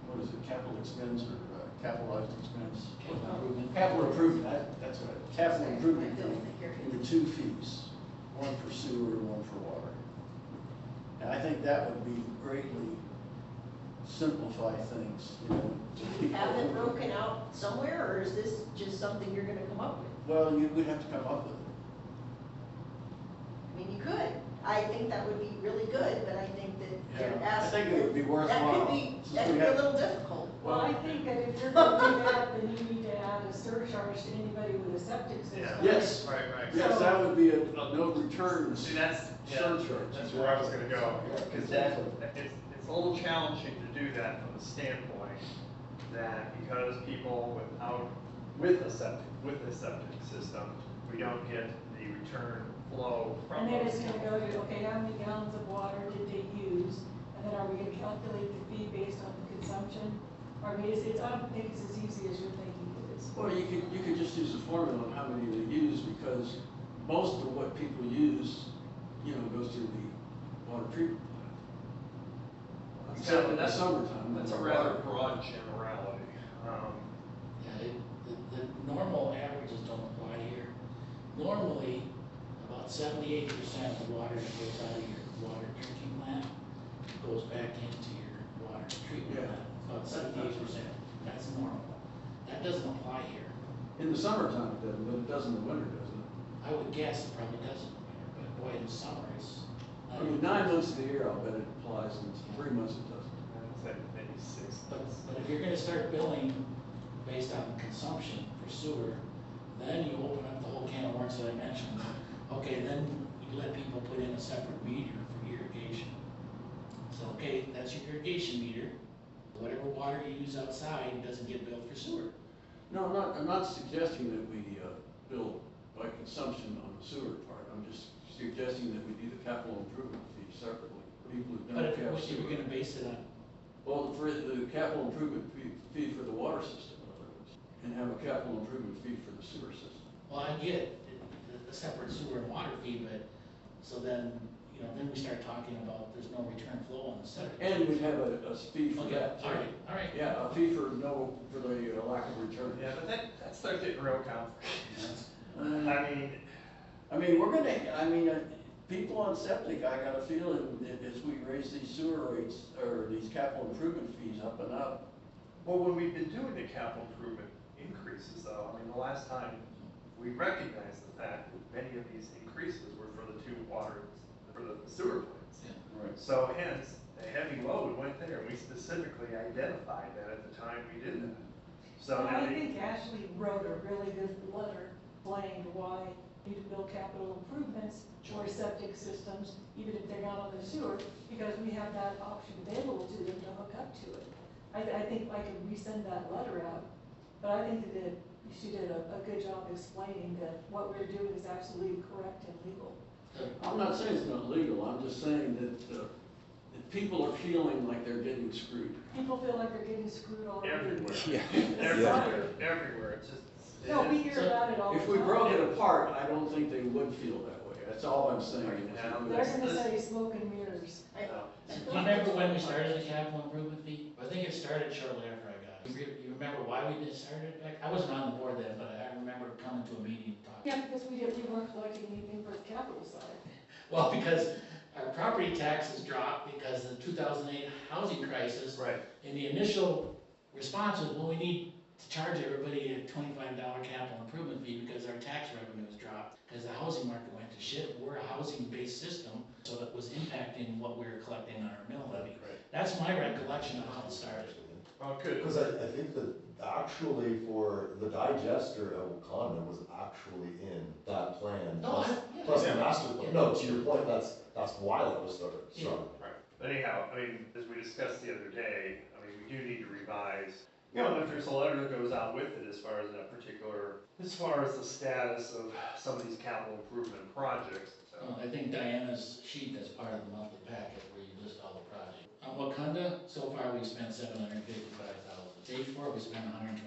Speaker 7: what is it, capital expense or capitalized expense?
Speaker 3: Capital improvement.
Speaker 7: Capital improvement, that's right, capital improvement
Speaker 6: I don't think you're-
Speaker 7: into 2 fees, one for sewer and one for water. And I think that would be greatly simplify things, you know.
Speaker 6: Do you have it broken out somewhere, or is this just something you're gonna come up with?
Speaker 7: Well, you would have to come up with it.
Speaker 6: I mean, you could. I think that would be really good, but I think that you're
Speaker 7: Yeah, I
Speaker 6: asking.
Speaker 7: think it would be worthwhile.
Speaker 6: That could be a little difficult.
Speaker 4: Well, I think that if you're gonna do that, then you need to add a surcharge to anybody with a septic system.
Speaker 1: Yeah.
Speaker 7: Yes.
Speaker 1: Right.
Speaker 7: Yes, that would be a no returns
Speaker 1: See, that's
Speaker 7: surcharge.
Speaker 1: That's where I was gonna go. Because
Speaker 2: Exactly.
Speaker 1: it's a little challenging to do that from the standpoint that because people with a septic system, we don't get the return flow from
Speaker 4: And then
Speaker 1: those.
Speaker 4: it's gonna go to, okay, how many gallons of water did they use? And then are we gonna calculate the fee based on the consumption? I mean, I don't think it's as easy as you're thinking it is.
Speaker 7: Well, you could just use a formula on how many they use, because most of what people use, goes through the water treatment plant. Except in the summertime.
Speaker 1: That's a rather broad generality.
Speaker 3: Yeah, the normal averages don't apply here. Normally, about 78% of the water that goes out of your water drinking plant goes back into your water treatment
Speaker 7: Yeah.
Speaker 3: plant. About 78%. That's normal. That doesn't apply here.
Speaker 7: In the summertime it doesn't, but it does in the winter, doesn't it?
Speaker 3: I would guess it probably doesn't, but boy, in the summer it's.
Speaker 7: I mean, 9 months of the year, I'll bet it applies, and 3 months it doesn't.
Speaker 1: I'd say maybe 6.
Speaker 3: But if you're gonna start billing based on consumption for sewer, then you open up the whole can of worms that I mentioned. Okay, then you let people put in a separate meter for irrigation. So, okay, that's your irrigation meter. Whatever water you use outside doesn't get billed for sewer.
Speaker 7: No, I'm not suggesting that we bill by consumption on the sewer part. I'm just suggesting that we do the capital improvement fee separately. People who
Speaker 3: But
Speaker 7: don't
Speaker 3: if
Speaker 7: have
Speaker 3: what you were
Speaker 7: sewer.
Speaker 3: gonna base it on,
Speaker 7: Well, for the capital improvement fee for the water system, in other words, and have a capital improvement fee for the sewer system.
Speaker 3: well, I get the separate sewer and water fee, but, so then, then we start talking about there's no return flow on the septic.
Speaker 7: And we'd have a fee for
Speaker 3: Okay,
Speaker 7: that.
Speaker 3: all right.
Speaker 7: Yeah, a fee for the lack of return.
Speaker 1: Yeah, but that starts getting real complicated.
Speaker 7: I mean, people on septic, I got a feeling that as we raise these sewer rates, or these capital improvement fees up and up.
Speaker 1: Well, when we've been doing the capital improvement increases though, I mean, the last time we recognized the fact that many of these increases were for the for the sewer plants.
Speaker 3: Yeah.
Speaker 7: Right.
Speaker 1: So hence, a heavy load went there, and we specifically identified that at the time we did that. So
Speaker 4: And
Speaker 1: now
Speaker 4: I think Ashley wrote a really good letter explaining why you need to build capital improvements for septic systems, even if they're not on the sewer, because we have that option available to them to hook up to it. I think I could resend that letter out, but I think that she did a good job explaining that what we're doing is absolutely correct and legal.
Speaker 7: I'm not saying it's not legal, I'm just saying that people are feeling like they're getting screwed.
Speaker 4: People feel like they're getting screwed already.
Speaker 1: everywhere,
Speaker 8: Yeah.
Speaker 1: everywhere, it's just.
Speaker 4: No, we hear about it all the
Speaker 7: If
Speaker 4: time.
Speaker 7: we broke it apart, I don't think they would feel that way, that's all I'm saying.
Speaker 1: Yeah.
Speaker 4: They're gonna say smoke and mirrors.
Speaker 3: Do you remember when we started the capital improvement fee? I think it started shortly after I got it. You remember why we started it back? I wasn't on the board then, but I remember coming to a meeting and talking.
Speaker 4: Yeah, because we weren't collecting anything for the capital side.
Speaker 3: Well, because our property taxes dropped because of the 2008 housing crisis.
Speaker 1: Right.
Speaker 3: And the initial response was, well, we need to charge everybody a $25 capital improvement fee because our tax revenues dropped, because the housing market went to shit. We're a housing-based system, so it was impacting what we were collecting on our mill levy.
Speaker 1: Right.
Speaker 3: That's my recollection of how it started.
Speaker 1: Oh, good.
Speaker 5: Because I think that actually for the digester at Wakanda was actually in that plan,
Speaker 3: No,
Speaker 5: plus
Speaker 3: yeah.
Speaker 5: the master plan. No, to your point, that's why that was started.
Speaker 3: Yeah.
Speaker 1: Right, but anyhow, I mean, as we discussed the other day, I mean, we do need to revise, if there's a letter that goes out with it as far as the status of some of these capital improvement projects, so.
Speaker 3: I think Diana's sheet is part of the monthly packet where you list all the projects. On Wakanda, so far we've spent $755,000. Stage 4, we spent $120,000.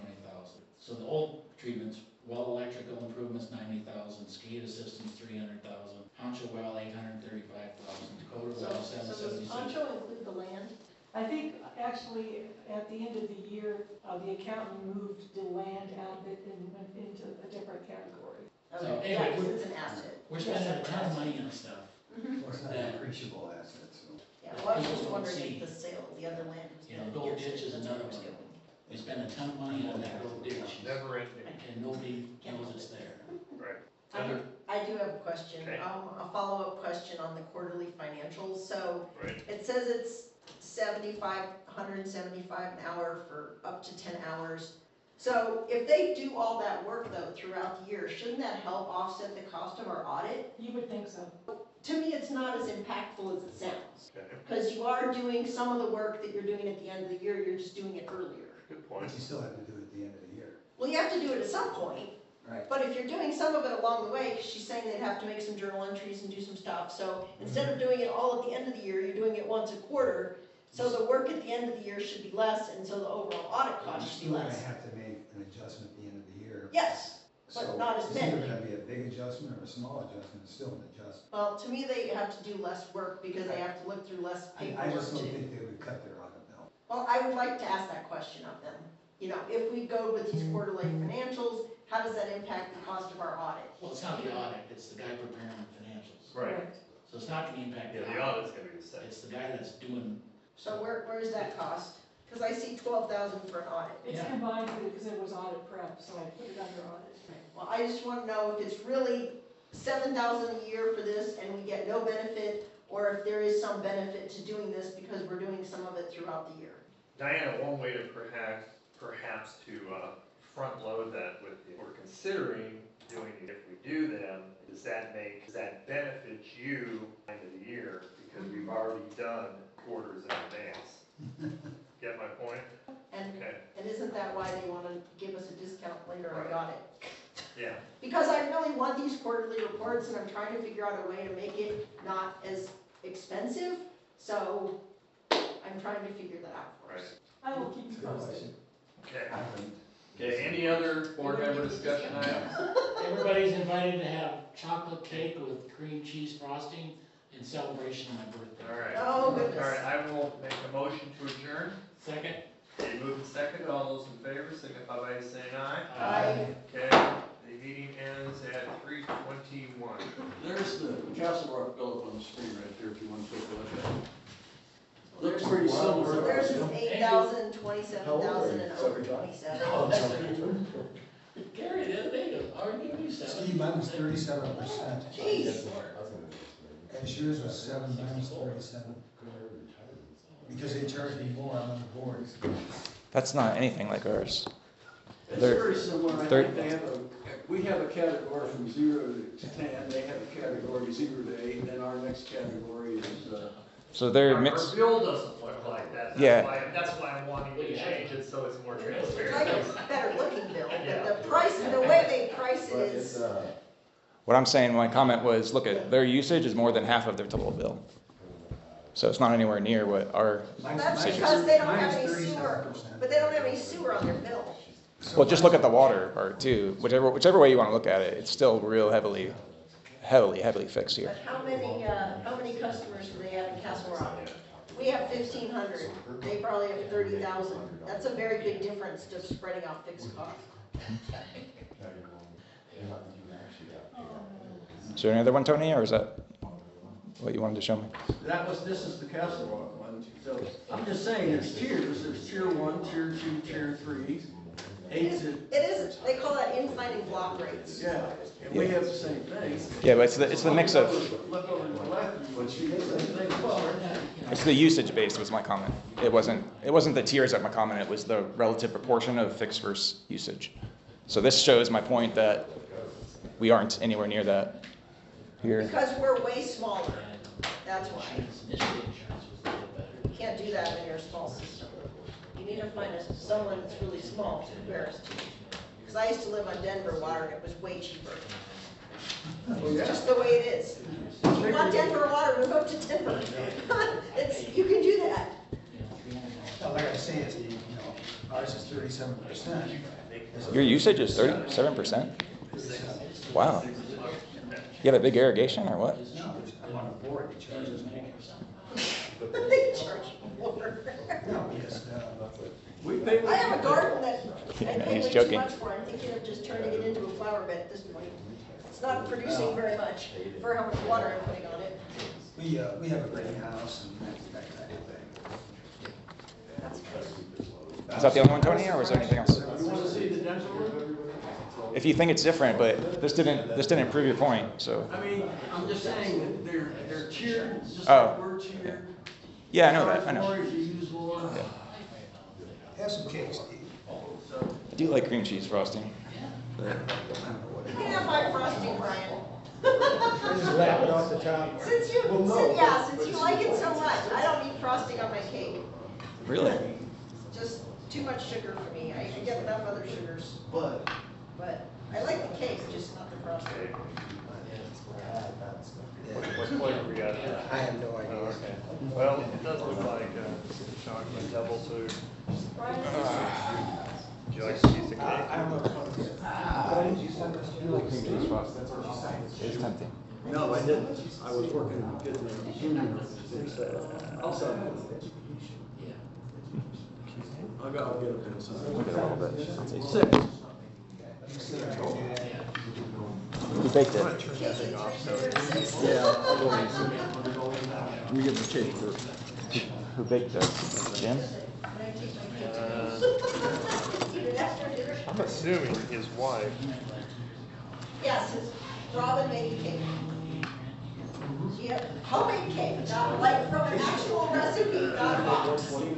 Speaker 3: So the old treatments, well electrical improvements, $90,000, SCADA systems, $300,000, Poncho well, $835,000, Dakota well,
Speaker 6: So does
Speaker 3: $776,000.
Speaker 6: Poncho include the land?
Speaker 4: I think actually at the end of the year, the accountant moved the land out of it and went into a different category.
Speaker 3: So
Speaker 6: Okay,
Speaker 3: anyway,
Speaker 6: yeah, 'cause it's an asset.
Speaker 3: We're spending a ton of money on stuff.
Speaker 6: Mhm.
Speaker 2: Well, it's not an appreciable asset, so.
Speaker 6: Yeah, well, I was just
Speaker 3: People don't
Speaker 6: wondering
Speaker 3: see.
Speaker 6: if the sale of the other land was.
Speaker 3: You know,
Speaker 6: gonna
Speaker 3: Gold
Speaker 6: be
Speaker 3: Ditch is
Speaker 6: that's
Speaker 3: another
Speaker 6: where it was
Speaker 3: one.
Speaker 6: going.
Speaker 3: We spend a ton of money on that road ditch,
Speaker 1: Never ending,
Speaker 3: and nobody knows it's there.
Speaker 1: right.
Speaker 6: I do have a question,
Speaker 1: Okay.
Speaker 6: a follow-up question on the quarterly financials. So
Speaker 1: Right.
Speaker 6: it says it's $175 an hour for up to 10 hours. So if they do all that work though throughout the year, shouldn't that help offset the cost of our audit?
Speaker 4: You would think so.
Speaker 6: To me, it's not as impactful as it sounds.
Speaker 1: Okay,
Speaker 6: Because you are doing some of the work that you're doing at the end of the year, you're just doing it earlier.
Speaker 1: good point.
Speaker 2: But you still have to do it at the end of the year.
Speaker 6: Well, you have to do it at some point,
Speaker 2: Right.
Speaker 6: but if you're doing some of it along the way, because she's saying they'd have to make some journal entries and do some stuff, so instead of doing it all at the end of the year, you're doing it once a quarter, so the work at the end of the year should be less, and so the overall audit
Speaker 2: You're
Speaker 6: cost should
Speaker 2: still
Speaker 6: be
Speaker 2: gonna
Speaker 6: less.
Speaker 2: have to make an adjustment at the end of the year.
Speaker 6: Yes, but
Speaker 2: So
Speaker 6: not as
Speaker 2: it's either
Speaker 6: many.
Speaker 2: gonna be a big adjustment or a small adjustment, it's still an adjustment.
Speaker 6: Well, to me, they have to do less work because they have to look through less
Speaker 2: I
Speaker 6: paperwork
Speaker 2: just don't
Speaker 6: too.
Speaker 2: think they would cut their audit bill.
Speaker 6: Well, I would like to ask that question of them. You know, if we go with these quarterly financials, how does that impact the cost of our audit?
Speaker 3: Well, it's not the audit, it's the guy preparing the financials.
Speaker 1: Right,
Speaker 3: So it's not gonna impact
Speaker 1: yeah,
Speaker 3: the
Speaker 1: the
Speaker 3: audit.
Speaker 1: audit's gonna be the same.
Speaker 3: It's the guy that's doing,
Speaker 6: So where is that cost? Because I see 12,000 for an audit.
Speaker 4: It's
Speaker 3: Yeah.
Speaker 4: combined because it was audit prep, so I put it under audit.
Speaker 6: Well, I just want to know if it's really 7,000 a year for this and we get no benefit, or if there is some benefit to doing this because we're doing some of it throughout the year.
Speaker 1: Diana, one way to perhaps to front load that with, if we're considering doing it, if we do them, does that benefit you end of the year? Because we've already done quarters in advance. Get my point?
Speaker 6: And,
Speaker 1: Okay,
Speaker 6: and isn't that why they want to give us a discount later on the
Speaker 1: Right.
Speaker 6: audit?
Speaker 1: yeah,
Speaker 6: Because I really want these quarterly reports and I'm trying to figure out a way to make it not as expensive. So I'm trying to figure that out for
Speaker 1: right.
Speaker 6: us.
Speaker 4: I will keep you posted.
Speaker 1: Okay,
Speaker 2: I wouldn't.
Speaker 1: okay, any other board member discussion items?
Speaker 3: everybody's invited to have chocolate cake with cream cheese frosting in celebration of my birthday.
Speaker 1: All right.
Speaker 6: Oh, goodness.
Speaker 1: All right, I will make a motion to adjourn.
Speaker 3: Second?
Speaker 1: Okay, moving second, all those in favor signify by saying aye.
Speaker 6: Aye.
Speaker 1: Okay, the meeting ends at 3:21.
Speaker 7: There's the Castle Rock bill up on the screen right there if you want to take a look at it. Looks pretty
Speaker 6: So
Speaker 7: similar.
Speaker 6: theirs is 8,000, 27,000, and over 27.
Speaker 3: Gary, the other day, are you
Speaker 2: Steve, mine was 37%.
Speaker 6: Jeez.
Speaker 2: And yours was 7 minus 37. Because they charged me more, I'm on the board.
Speaker 8: That's not anything like ours.
Speaker 7: It's
Speaker 8: They're-
Speaker 7: very similar. I
Speaker 8: they're-
Speaker 7: think they have we have a category from 0 to 10, they have a category 0 to 8, then our next category is,
Speaker 8: So they're
Speaker 1: Our
Speaker 8: mixed.
Speaker 1: bill doesn't look like that.
Speaker 8: Yeah.
Speaker 1: That's why I'm wanting to change it so it's more
Speaker 6: It's like
Speaker 1: transparent.
Speaker 6: a better looking bill,
Speaker 1: Yeah.
Speaker 6: but the price, the way they price it
Speaker 5: But it's,
Speaker 6: is,
Speaker 8: What I'm saying, my comment was, look at their usage is more than half of their total bill. So it's not anywhere near what our,
Speaker 6: that's
Speaker 8: Mine is-
Speaker 6: because they don't
Speaker 2: mine
Speaker 6: have
Speaker 2: is
Speaker 6: any sewer,
Speaker 2: 37%.
Speaker 6: but they don't have any sewer on their bill.
Speaker 8: well, just look at the water part too. Whichever way you want to look at it, it's still real heavily fixed here.
Speaker 6: But how many customers do they have in Castle Rock? We have 1,500, they probably have 30,000. That's a very big difference to spreading out fixed costs.
Speaker 8: Is there another one, Tony, or is that what you wanted to show me?
Speaker 7: this is the Castle Rock one. So I'm just saying, there's tiers, there's tier 1, tier 2, tier 3.
Speaker 6: It is, they call that inclining block rates.
Speaker 7: Yeah, and we have the same thing.
Speaker 8: Yeah, but it's the mix of,
Speaker 7: Look over to the left, and you see the same thing.
Speaker 8: it's the usage based was my comment. It wasn't the tiers of my comment, it was the relative proportion of fixed versus usage. So this shows my point that we aren't anywhere near that here.
Speaker 6: Because we're way smaller, that's why.
Speaker 3: Initially, insurance was a little better.
Speaker 6: You can't do that when you're a small system. You need to find someone that's really small to compare us to. Because I used to live on Denver water and it was way cheaper. It's just the way it is. If you want Denver water, move up to Denver. You can do that.
Speaker 2: Well, like I say, it's, ours is 37%.
Speaker 8: Your usage is 37%? Wow. You have a big irrigation or what?
Speaker 2: No, I'm on a board, it charges me.
Speaker 6: They charge more.
Speaker 2: No, because,
Speaker 7: We pay.
Speaker 6: I have a garden that I
Speaker 8: Yeah,
Speaker 6: pay
Speaker 8: he's
Speaker 6: way too
Speaker 8: joking.
Speaker 6: much for. I'm thinking of just turning it into a flower bed at this point. It's not producing very much for how much water I'm putting on it.
Speaker 2: we have a greenhouse and that kind of thing.
Speaker 6: That's good.
Speaker 8: Is that the only one, Tony, or was there anything else?
Speaker 7: You want to see the dental room?
Speaker 8: If you think it's different, but this didn't prove your point, so.
Speaker 7: I mean, I'm just saying that they're tiered, just
Speaker 8: Oh.
Speaker 7: like we're tiered.
Speaker 8: Yeah, I know that, I know.
Speaker 7: More as you use more.
Speaker 8: Yeah.
Speaker 2: Have some cake, Steve.
Speaker 8: I do like cream cheese frosting.
Speaker 6: You can have my frosting, Brian.
Speaker 2: Just lap it off the top.
Speaker 6: Since you like it so much, I don't need frosting on my cake.
Speaker 8: Really?
Speaker 6: Just too much sugar for me. I get enough other sugars. But I like the cake, just not the frosting.
Speaker 1: What flavor we got?
Speaker 2: I have no idea.
Speaker 1: Oh, okay. Well, it does look like chocolate double food. Would you like a piece of cake?
Speaker 8: You like cream cheese frosting? It's tempting.
Speaker 7: No, I didn't. I was working getting the union instead. I'll sell it. I'll get a pencil.
Speaker 8: Look at it a little bit. Let's see.
Speaker 7: 6.
Speaker 8: Who baked it?
Speaker 7: Yeah, I'll go and see. Let me get the cake first.
Speaker 8: Who baked this? Jim?
Speaker 1: I'm assuming his wife.
Speaker 6: Yes, Robin made a cake. Yeah, homemade cake, not like from an actual recipe, not a box.
Speaker 7: Too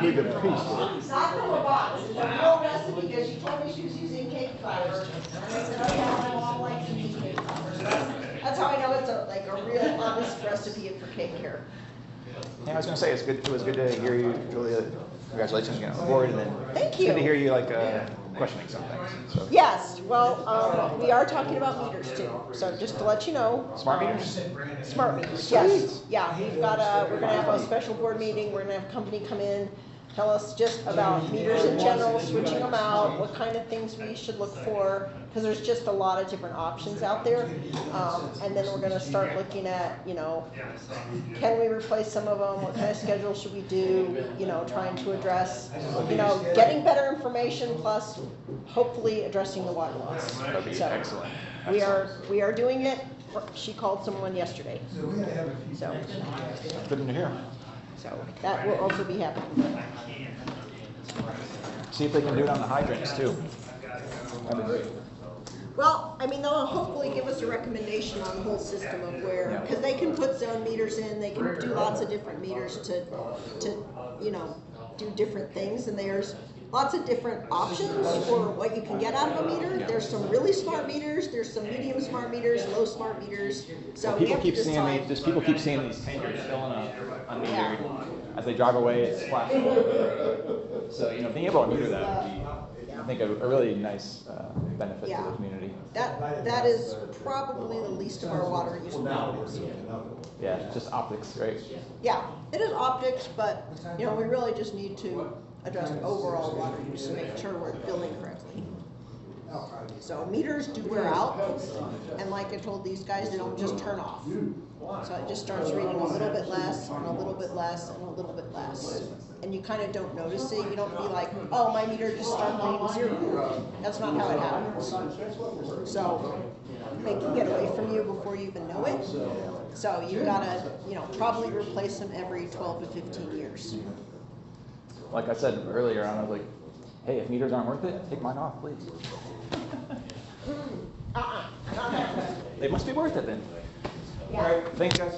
Speaker 7: big a piece.
Speaker 6: Not from a box, it's a real recipe, because she told me she was using cake flour. And I said, oh yeah, my mom likes to use cake flour. So that's how I know it's like a real honest recipe for cake here.
Speaker 8: Yeah, I was gonna say, it's good, it was good to hear you, Julia, congratulations on getting on board, and then.
Speaker 6: Thank
Speaker 8: Good to
Speaker 6: you.
Speaker 8: hear you questioning some things, so.
Speaker 6: Yes, well, we are talking about meters too, so just to let you know.
Speaker 8: Smart meters?
Speaker 6: Smart meters, yes, yeah, we're gonna have a special board meeting, we're gonna have a company come in, tell us just about meters in general, switching them out, what kind of things we should look for, because there's just a lot of different options out there. And then we're gonna start looking at, can we replace some of them, what kind of schedule should we do, trying to address, getting better information, plus hopefully addressing the water loss.
Speaker 8: That'd be
Speaker 6: So,
Speaker 8: excellent.
Speaker 6: we are doing it. She called someone yesterday, so
Speaker 8: Good to hear.
Speaker 6: that will also be happening.
Speaker 8: See if they can do it on the hydrants too. That'd be great.
Speaker 6: Well, they'll hopefully give us a recommendation on the whole system of where, because they can put zone meters in, they can do lots of different meters to do different things, and there's lots of different options for what you can get out of a meter. There's some really smart meters, there's some medium smart meters, low smart meters, so we
Speaker 8: People
Speaker 6: have to
Speaker 8: keep seeing
Speaker 6: decide.
Speaker 8: people keep seeing these tankers filling up unmetered. As they drive away, it's flashing. So, being able to meter that would be, I think, a really nice benefit to
Speaker 6: Yeah.
Speaker 8: the community.
Speaker 6: That is probably the least of our water use problems.
Speaker 8: Yeah, it's just optics, right?
Speaker 6: Yeah, it is optics, but, we really just need to address overall water use and make sure we're billing correctly. So meters do wear out, and like I told these guys, they don't just turn off. So it just starts reading a little bit less, and a little bit less, and a little bit less. And you kind of don't notice it, you don't be like, oh, my meter just started reading 0. That's not how it happens. So they can get away from you before you even know it. So you've got to, probably replace them every 12 to 15 years.
Speaker 8: Like I said earlier, I was like, hey, if meters aren't worth it, take mine off, please.
Speaker 6: Not happening.
Speaker 8: They must be worth it then.
Speaker 6: Yeah.
Speaker 8: All right, thanks, guys.